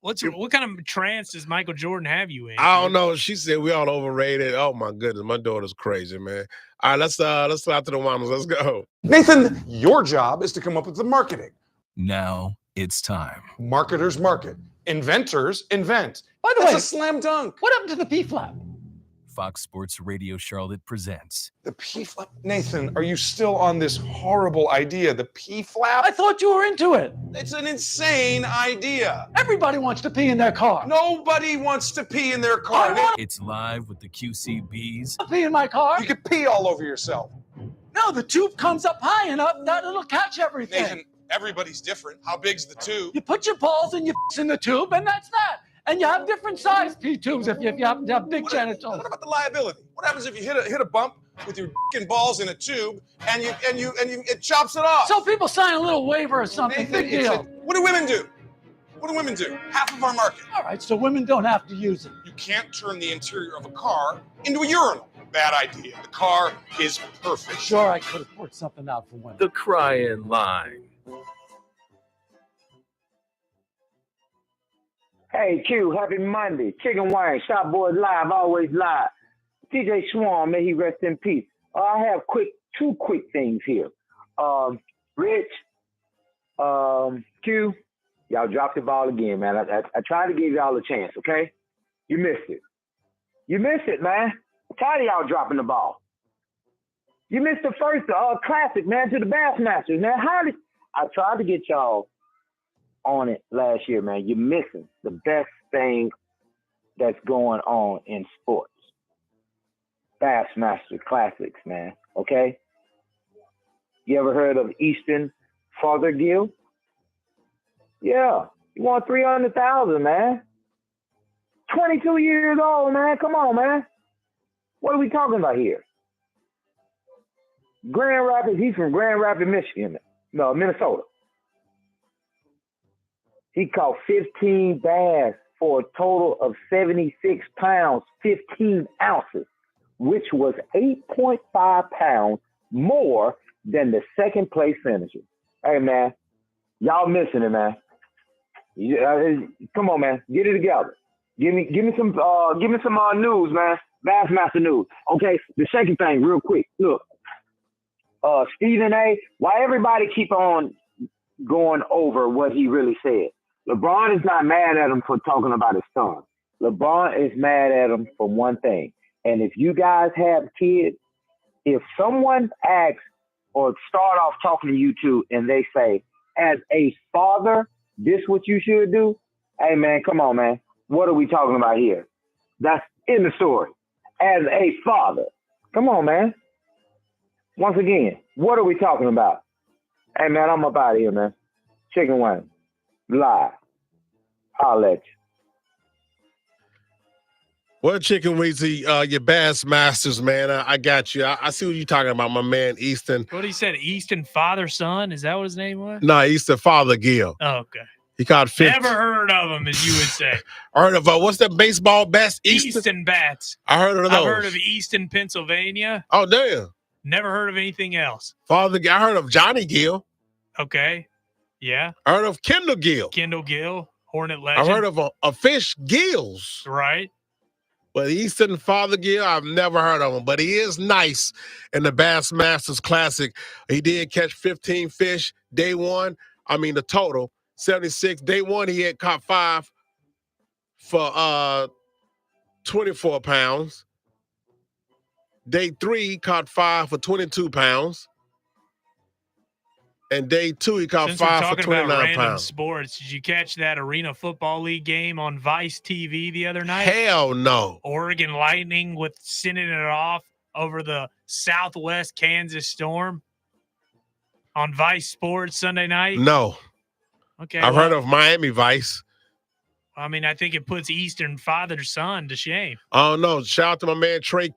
What kind of trance does Michael Jordan have you in? I don't know. She said we all overrated. Oh my goodness, my daughter's crazy, man. All right, let's fly to the WHINERs. Let's go. Nathan, your job is to come up with the marketing. Now it's time. Marketers market. Inventors invent. By the That's way, a slam dunk. what happened to the P-flap? Fox Sports Radio Charlotte presents. The P-flap. Nathan, are you still on this horrible idea? The P-flap? I thought you were into it. It's an insane idea. Everybody wants to pee in their car. Nobody wants to pee in their car. I want It's live with the QCBs. to pee in my car. You could pee all over yourself. No, the tube comes up high enough that it'll catch everything. Nathan, everybody's different. How big's the tube? You put your balls and your in the tube, and that's that. And you have different size P tubes if you happen to have big genitals. What about the liability? What happens if you hit a bump with your dick and balls in a tube, and it chops it off. So people sign a little waiver or something. Nathan, Big deal. What do women do? What do women do? Half of our market. All right, so women don't have to use it. You can't turn the interior of a car into a urinal. Bad idea. The car is perfect. Sure, I could have worked something out for women. The crying line. Hey, Q, happy Monday. Chicken wing, Shop Boys Live, always live. TJ Swan, may he rest in peace. I have two quick things here. Rich, Q, y'all dropped the ball again, man. I tried to give y'all a chance, okay? You missed it. You missed it, man. I'm tired of y'all dropping the ball. You missed the first classic, man, to the Bassmasters, man. I tried to get y'all on it last year, man. You're missing the best thing that's going on in sports. Bassmaster Classics, man. Okay? You ever heard of Easton Fothergill? Yeah. He won $300,000, man. 22 years old, man. Come on, man. What are we talking about here? Grand Rapids, he's from Grand Rapids, Michigan. No, Minnesota. He caught 15 bass for a total of 76 pounds, 15 ounces, which was 8.5 pounds more than the second place finisher. Hey, man, y'all missing it, man. Come on, man, get it together. Give me some news, man. Bassmaster news. Okay, the second thing, real quick. Look, Stephen A. Why everybody keep on going over what he really said? LeBron is not mad at him for talking about his son. LeBron is mad at him for one thing. And if you guys have kids, if someone asks or start off talking to you two and they say, as a father, this what you should do? Hey, man, come on, man. What are we talking about here? That's in the story. As a father. Come on, man. Once again, what are we talking about? Hey, man, I'm up out of here, man. Chicken wing. Live. I'll let you. Well, Chicken Weezy, your Bassmasters, man. I got you. I see what you're talking about, my man, Easton. What he said, Easton father son? Is that what his name was? No, Easton Fothergill. Oh, okay. He caught 50. Never heard of him, as you would say. I heard of what's that baseball bats? Easton bats. I heard of those. I've heard of Easton, Pennsylvania. Oh, damn. Never heard of anything else. I heard of Johnny Gill. Okay. Yeah. I heard of Kendall Gill. Kendall Gill, Hornet legend. I heard of a fish Gills. Right. But Easton Fothergill, I've never heard of him. But he is nice in the Bassmasters Classic. He did catch 15 fish day one. I mean, the total, 76. Day one, he had caught 5 for 24 pounds. Day 3, he caught 5 for 22 pounds. And day 2, he caught Since 5 we're for talking about 29 random pounds. sports, did you catch that Arena Football League game on Vice TV the other night? Hell no. Oregon Lightning with sending it off over the Southwest Kansas Storm on Vice Sports Sunday night? No. Okay. I've heard of Miami Vice. I mean, I think it puts Eastern father-son to shame. Oh, no. Shout out to my man, Trey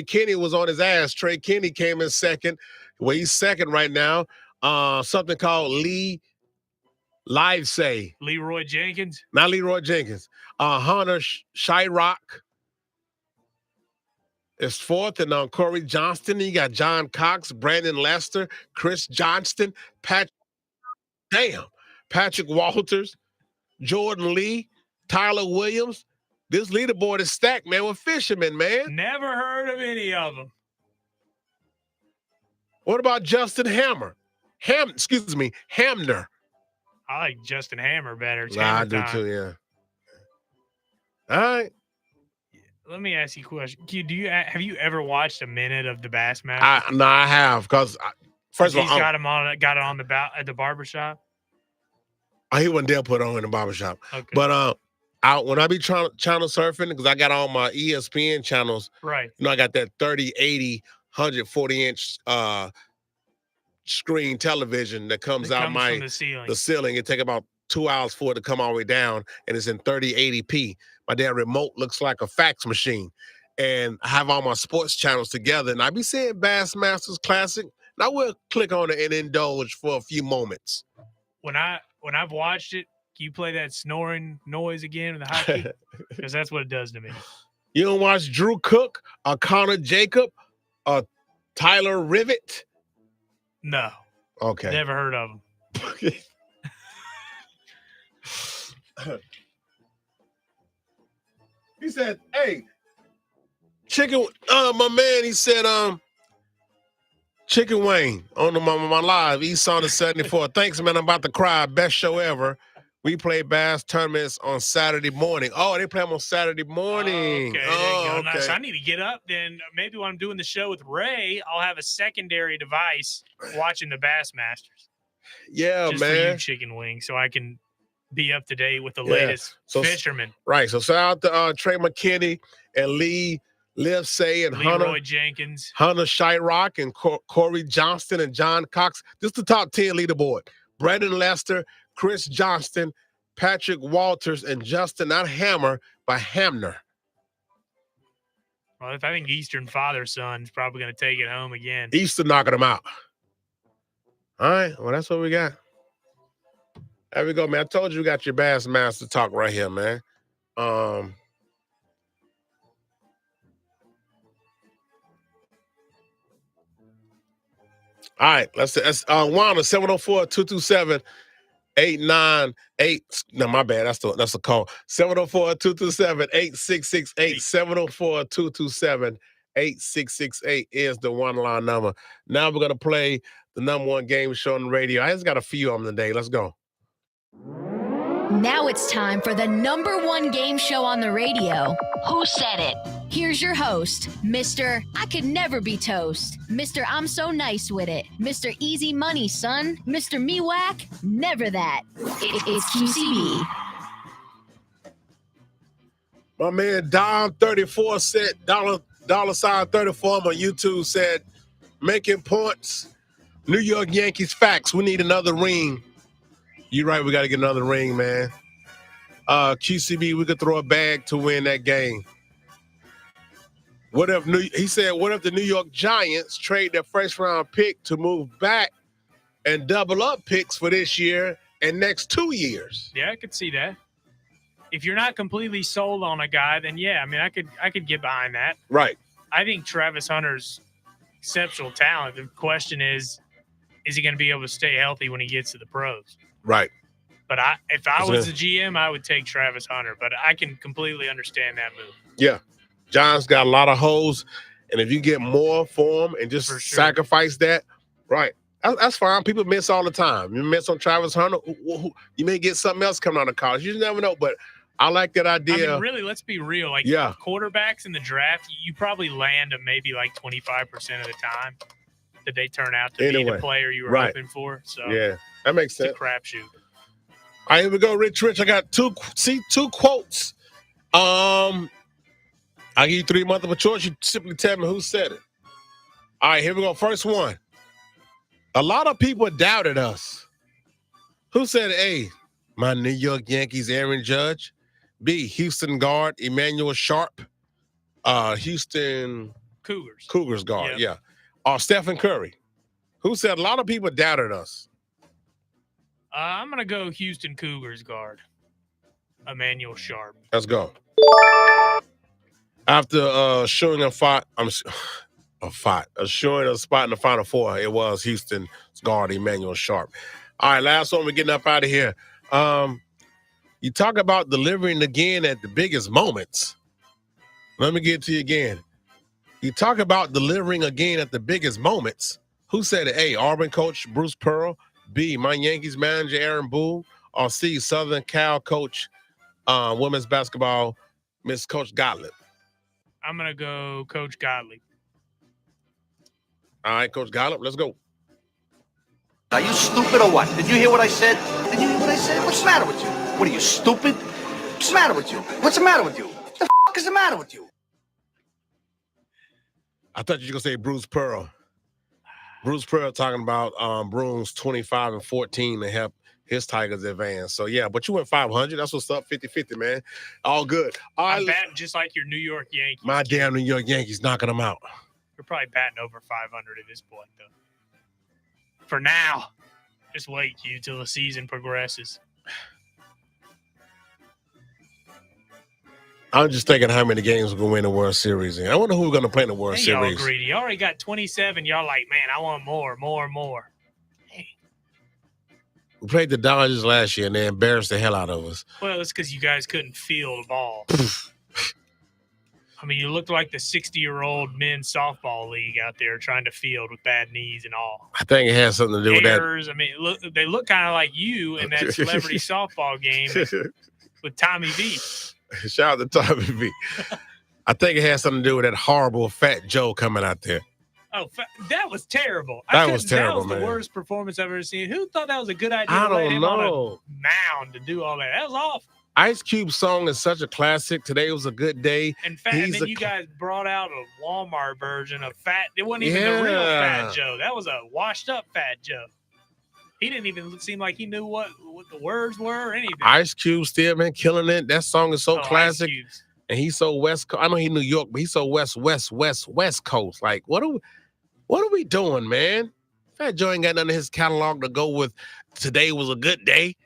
Kenny was on his ass. Trey Kenny came in second. Well, he's second right now. Something called Leroy Jenkins? Not Leroy Jenkins. Hunter Shyrock is fourth. And Corey Johnston. You got John Cox, Brandon Lester, Chris Johnston, Patrick Walters, Jordan Lee, Tyler Williams. This leaderboard is stacked, man, with fishermen, man. Never heard of any of them. What about Justin Hamner? Hamner. I like Justin Hammer better. It's I Hammer do time. too, yeah. All right. Let me ask you a question. Q, have you ever watched a minute of the Bassmasters? No, I have, because first of all, got it on at the barbershop. He wasn't there put on in the barbershop. Okay. But when I be channel surfing, because I got all my ESPN channels, right? I got that 30, 80, 140-inch screen television that comes out from the ceiling. It take about 2 hours for it to come all the way down, and it's in 3080p. My damn remote looks like a fax machine. and I have all my sports channels together, and I be seeing Bassmasters Classic. And I will click on it and indulge for a few moments. When I've watched it, can you play that snoring noise again in the hotkey? Because that's what it does to me. You don't watch Drew Cook or Connor Jacob or Tyler Rivet? No. Okay. Never heard of him. He said, hey, Chicken, my man, he said, Chicken Wayne on my live, East Saunders 74. Thanks, man. I'm about to cry. Best show ever. We play bass tournaments on Saturday morning. Oh, they play them on Saturday morning. Okay, oh, there you go. okay. Nice. I need to get up. Then maybe when I'm doing the show with Ray, I'll have a secondary device watching the Bassmasters. Yeah, just man. For you, Chicken Wing, so I can be up to date with the latest fishermen. Right. So shout out to Trey McKinney and Lee Livesay and Leroy Jenkins, Hunter Shyrock and Corey Johnston and John Cox. This is the top 10 leaderboard. Brandon Lester, Chris Johnston, Patrick Walters, and Justin, not Hammer, but Hamner. Well, if I think Eastern Father-Son's probably going to take it home again. Eastern knocking them out. All right. Well, that's what we got. There we go, man. I told you we got your Bassmaster talk right here, man. All right, let's WHINER 704-227-898. No, my bad. That's the call. 704-227-8668. 704-227-8668 is the WHINER line number. Now we're gonna play the #1 game show on the radio. I just got a few of them today. Let's go. Now it's time for the #1 game show on the radio. Who Said It? Here's your host, Mr. I Could Never Be Toast, Mr. I'm So Nice With It, Mr. Easy Money, son, Mr. Me Whack, Never That. It's QCB. My man Dom34 said, $34 on YouTube said, making points, New York Yankees facts, we need another ring. You're right, we got to get another ring, man. QCB, we could throw a bag to win that game. He said, what if the New York Giants trade their first-round pick to move back and double up picks for this year and next 2 years? Yeah, I could see that. If you're not completely sold on a guy, then yeah, I mean, I could get behind that. Right. I think Travis Hunter's exceptional talent. The question is he going to be able to stay healthy when he gets to the pros? Right. But if I was the GM, I would take Travis Hunter. But I can completely understand that move. Yeah. John's got a lot of holes, and if you get more for him and just sacrifice that, right, that's fine. People miss all the time. You miss on Travis Hunter, you may get something else coming out of college. You never know, but I like that idea. I mean, really, let's be real. Like, quarterbacks in the draft, you probably land them maybe like 25% of the time that they turn out to be the player you were hoping for. So yeah, that makes sense. It's a crapshoot. All right, here we go, Rich. I got two quotes. I'll give you 3 multiple choice. You simply tell me who said it. All right, here we go. First one. A lot of people doubted us. Who said A? My New York Yankees, Aaron Judge. B, Houston guard, Emmanuel Sharp. Houston Cougars guard, yeah. Or Stephen Curry. Who said a lot of people doubted us? I'm going to go Houston Cougars guard, Emmanuel Sharp. Let's go. After showing a spot in the Final Four, it was Houston's guard, Emmanuel Sharp. All right, last one, we're getting up out of here. You talk about delivering again at the biggest moments. Let me get it to you again. You talk about delivering again at the biggest moments. Who said it? A, Auburn coach Bruce Pearl. B, my Yankees manager Aaron Boone. Or C, Southern Cal coach, women's basketball, Miss Coach Gottlieb. I'm going to go Coach Gottlieb. All right, Coach Gottlieb, let's go. Are you stupid or what? Did you hear what I said? Did you hear what I said? What's the matter with you? What are you, stupid? What's the matter with you? What's the matter with you? What the f*** is the matter with you? I thought you were going to say Bruce Pearl. Bruce Pearl talking about Bruins 25 and 14 to help his Tigers advance. So, yeah, but you went 500. That's what's up, 50-50, man. All good. I'm batting just like your New York Yankees. My damn New York Yankees knocking them out. You're probably batting over 500 at this point, though. For now, just wait, Q, till the season progresses. I'm just thinking how many games we're going to win the World Series. I wonder who we're going to play in the World Series. Y'all greedy. You already got 27. Y'all like, man, I want more. Hey. We played the Dodgers last year, and they embarrassed the hell out of us. Well, it's because you guys couldn't field the ball. I mean, you looked like the 60-year-old men's softball league out there trying to field with bad knees and all. I think it has something to do with that. I mean, they look kind of like you in that celebrity softball game with Tommy V. Shout out to Tommy V. I think it has something to do with that horrible Fat Joe coming out there. Oh, that was terrible. That was terrible, man. That was the worst performance I've ever seen. Who thought that was a good idea? I to let don't him know. On a mound to do all that. That was awful. Ice Cube's song is such a classic. Today was a good day. And then you guys brought out a Walmart version of Fat. It wasn't even the real Fat Joe. That was a washed-up Fat Joe. He didn't even seem like he knew what the words were or anything. Ice Cube still been killing it. That song is so classic. And he's so West Coast. I know he's New York, but he's so West Coast. Like, what are we doing, man? Fat Joe ain't got none of his catalog to go with. Today was a good day.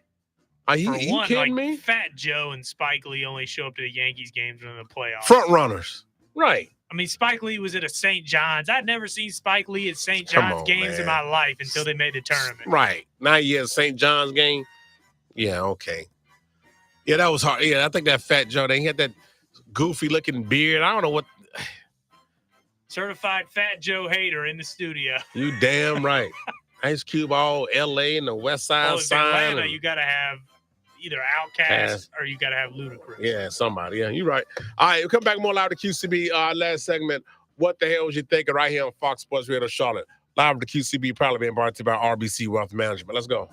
Are you kidding me? Fat Joe and Spike Lee only show up to the Yankees games in the playoffs. Front runners. Right. I mean, Spike Lee was at a St. John's. I'd never seen Spike Lee at St. John's games in my life until they made the tournament. Right. Now you're at St. John's game. Yeah, okay. Yeah, that was hard. Yeah, I think that Fat Joe, he had that goofy looking beard. I don't know what. Certified Fat Joe hater in the studio. You damn right. Ice Cube all L.A. and the West Side side. Atlanta, you got to have either Outkast or you got to have Ludacris. Yeah, somebody. Yeah, you're right. All right, we'll come back more live to QCB. Last segment. What the hell was you thinking right here on Fox Sports Radio Charlotte? Live to QCB, probably being brought to you by RBC Wealth Management. Let's go.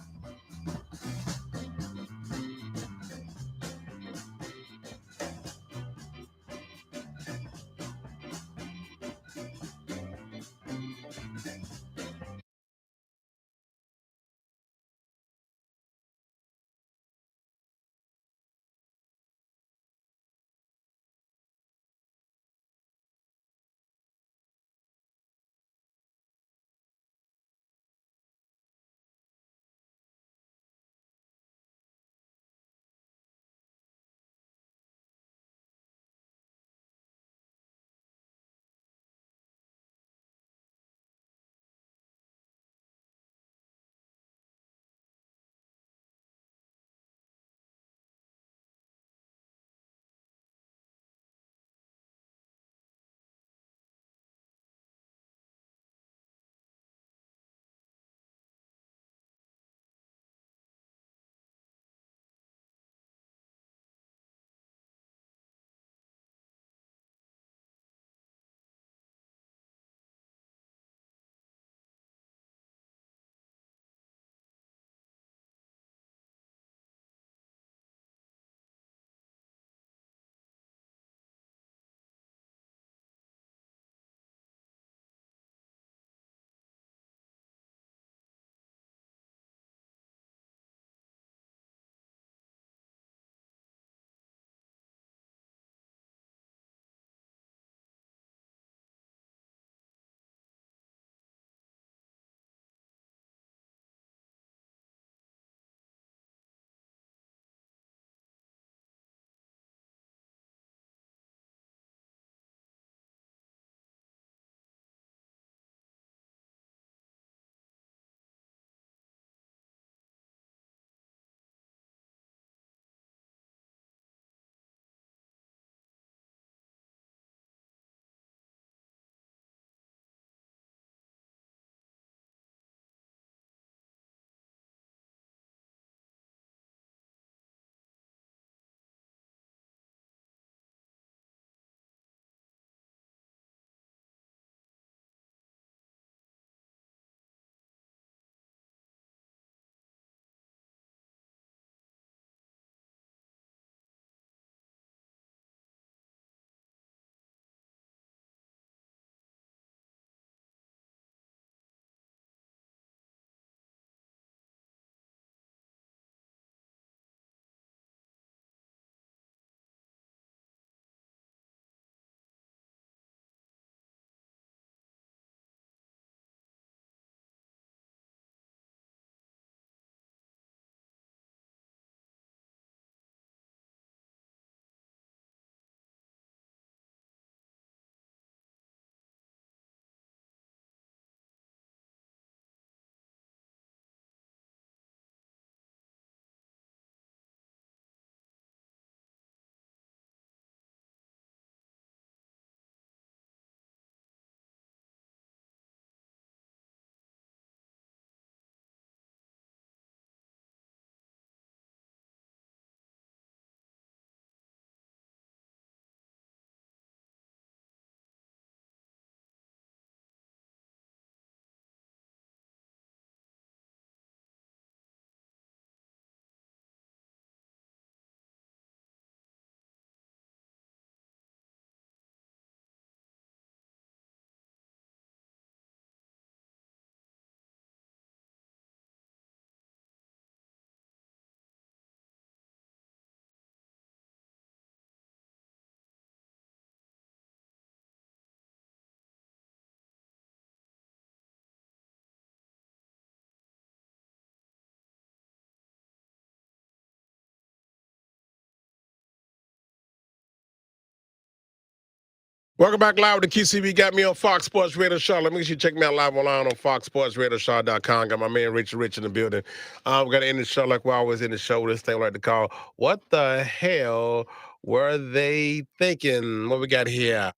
Welcome back live with the QCB. Got me on Fox Sports Radio Charlotte. Make sure you check me out live online on foxsportsradiocharlotte.com. Got my man Rich in the building. We got to end the show like we always end the show with this thing we like to call What the Hell Were They Thinking? What we got here?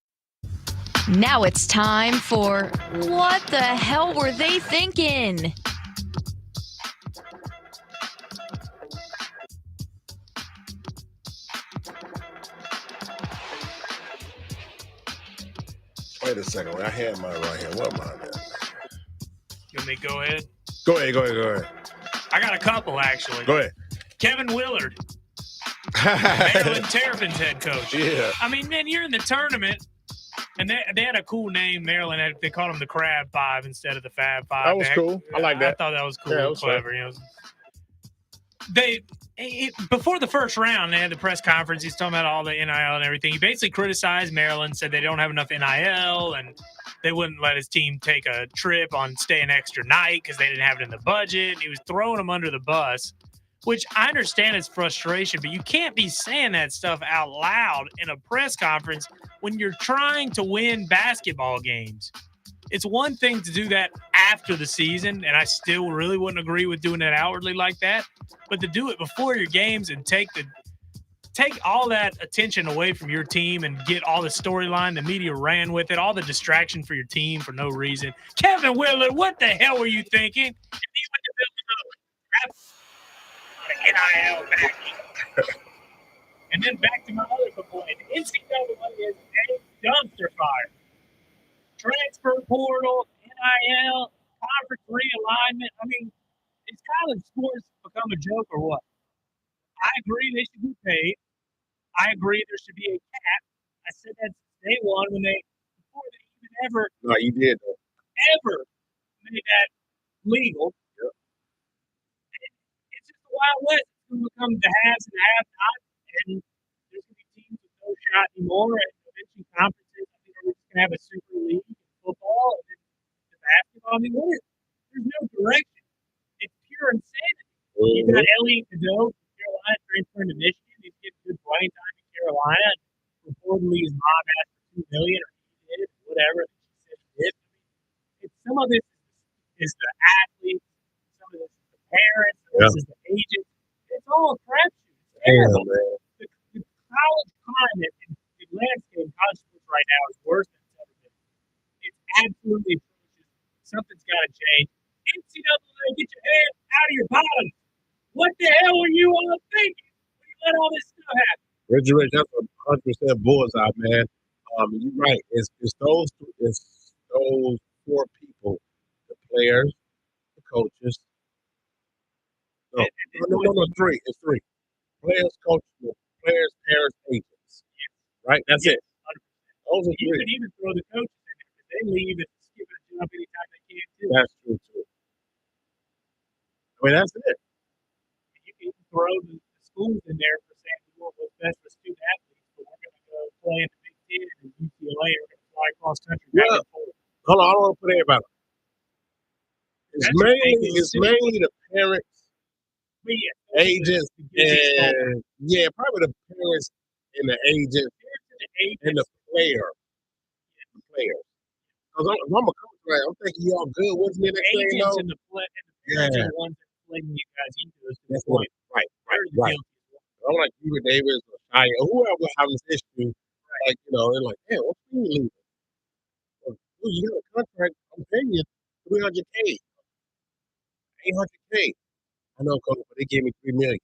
Now it's time for What the Hell Were They Thinking? Wait a second. I had mine right here. What am I at? You want me to go ahead? Go ahead. I got a couple, actually. Go ahead. Kevin Willard, Maryland Terrapins head coach. Yeah. I mean, man, you're in the tournament, and they had a cool name, Maryland. They called them the Crab Five instead of the Fab Five. That was cool. I like that. I thought that was cool Yeah, and clever. You know, before the first round, they had the press conference. He's talking about all the NIL and everything. He basically criticized Maryland, said they don't have enough NIL, and they wouldn't let his team take a trip on stay an extra night because they didn't have it in the budget. He was throwing them under the bus, which I understand his frustration, but you can't be saying that stuff out loud in a press conference when you're trying to win basketball games. It's one thing to do that after the season, and I still really wouldn't agree with doing it outwardly like that, but to do it before your games and take all that attention away from your team and get all the storyline the media ran with it, all the distraction for your team for no reason. Kevin Willard, what the hell were you thinking? And he went to NIL backing. And then back to my other complaint. NCAA is a dumpster fire. Transfer portal, NIL, conference realignment. I mean, is college sports become a joke or what? I agree they should be paid. I agree there should be a cap. I said that since day one before they even ever. No, you did. Ever made that legal. Yep. It's just the Wild West. It's going to become the haves and have-nots, and there's going to be teams with no shot anymore. And eventually, conferences. I think we're just going to have a super league in football and then the basketball. I mean, there's no direction. It's pure insanity. Mm-hmm. You got Elliot Cadeau from Carolina transferring to Michigan. He's getting good playing time in Carolina. Reportedly, his mom asked for $2 million, or he did, whatever. She said he did. Some of this is the athletes, some of this is the parents, some of this is the agents. It's all a crapshoot. It's terrible. The college climate and the landscape of college sports right now is worse than it's ever been. It's absolutely atrocious. Something's got to change. NCAA, get your hands out of your bottoms. What the hell were you all thinking when you let all this stuff happen? Rich, that's 100% bullseye, man. You're right. It's those four people: the players, the coaches. No, three. It's three. Players, coaches, parents, agents. Right? That's it. Those are You three. could even throw the coaches in there because they leave and skip a job anytime they can too. That's true too. I mean, that's it. You can even throw the schools in there for saying we want what's best for student athletes, but we're going to go play in the Big Ten and UCLA are going to fly across country back and forth. Hold on, I don't want to put everybody. It's mainly the parents, agents, and probably the parents and the agents and the player. The players. Because I'm a coach, right? I'm thinking y'all good. What's the next thing you know? And the parents are the ones that play you guys into us. That's right. I'm like Peter Davis or Shia or whoever having this issue. Like, they're like, hey, what's you leaving? Well, you got a contract. I'm paying you $300K, $800K. I know, Coach, but they gave me $3 million.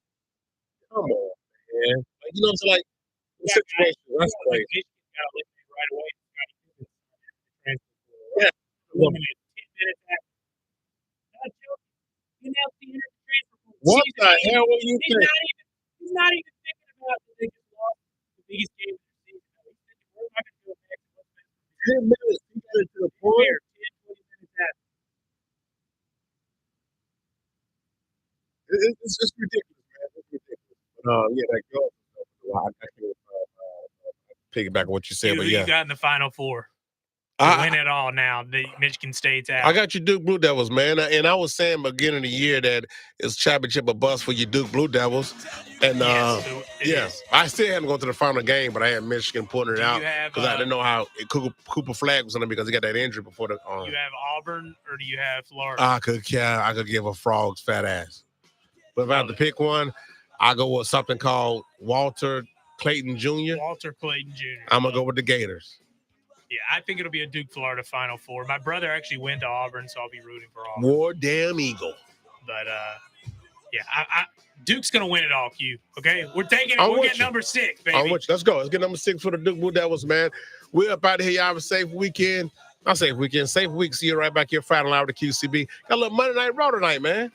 Come on, man. Like, it's like the situation. That's crazy. Got eliminated right away. Yeah. Eliminated 10 minutes after. Not joking. He announced the transfer portal. What the hell were you thinking? He's not even thinking about the biggest loss, the biggest game of the season. He's thinking, where am I going to go next? 10 minutes. He got it to the point. 10, 20 minutes after. It's ridiculous, man. It's ridiculous. But, that goes. I can't piggyback on what you said, but Who you got in the Final Four? to win it all now. The Michigan State's out. I got your Duke Blue Devils, man. And I was saying beginning of the year that it's championship or bust for your Duke Blue Devils. And yes, I still hadn't gone to the final game, but I had Michigan putting it out because I didn't know how Cooper Flag was going to be because he got that injury before the. You have Auburn or do you have Florida? I could give a frog's fat ass. But if I have to pick one, I go with something called Walter Clayton Jr. Walter Clayton Jr. I'm going to go with the Gators. Yeah, I think it'll be a Duke-Florida Final Four. My brother actually went to Auburn, so I'll be rooting for Auburn. War damn Eagle. But, Duke's going to win it all, Q. Okay? We're taking it. We'll get number 6, baby. Let's go. Let's get number 6 for the Duke Blue Devils, man. We're up out of here. Y'all have a safe weekend. Not safe weekend. Safe week. See you right back here Friday night with the QCB. Got a little Monday Night Raw tonight, man.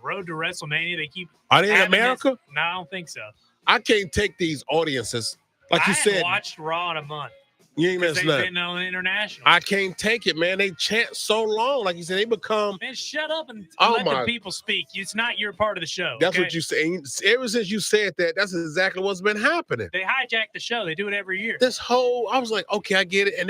Road to WrestleMania. They keep. Are they in America? No, I don't think so. I can't take these audiences. Like you said. I watched Raw in a month. You ain't missing nothing. They've been on international. I can't take it, man. They chant so long. Like you said, they become. Man, shut up and let the people speak. It's not your part of the show. That's what you say. Ever since you said that, that's exactly what's been happening. They hijack the show. They do it every year. I was like, okay, I get it. And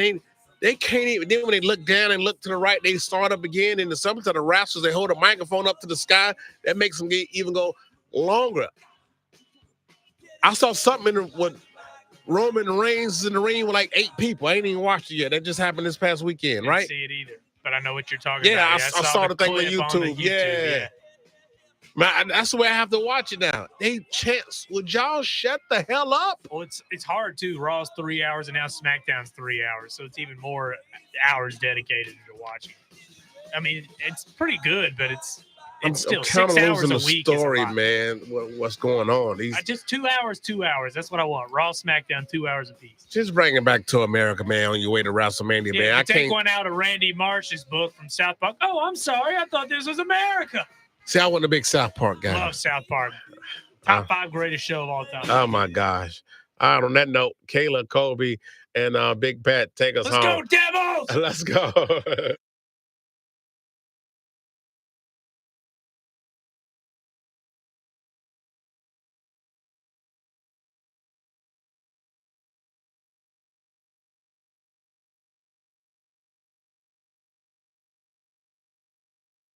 they can't even. Then when they look down and look to the right, they start up again. And some of the wrestlers, they hold a microphone up to the sky. That makes them even go longer. I saw something with Roman Reigns in the ring with like 8 people. I ain't even watched it yet. That just happened this past weekend, right? I didn't see it either, but I know what you're talking about. Yeah, I saw the thing on YouTube. Yeah. Man, that's the way I have to watch it now. They chant, would y'all shut the hell up? Well, it's hard too. Raw's 3 hours and now SmackDown's 3 hours, so it's even more hours dedicated to watching. I mean, it's pretty good, but it's still 6 hours a week. Story, man. What's going on? Just 2 hours, 2 hours. That's what I want. Raw, SmackDown, 2 hours apiece. Just bring it back to America, man. On your way to WrestleMania, man. I take one out of Randy Marsh's book from South Park. Oh, I'm sorry. I thought this was America. See, I wasn't a big South Park guy. Love South Park. Top 5 greatest show of all time. Oh my gosh. All right, on that note, Kayla, Kobe, and Big Pat, take us home. Let's go, Devils! Let's go.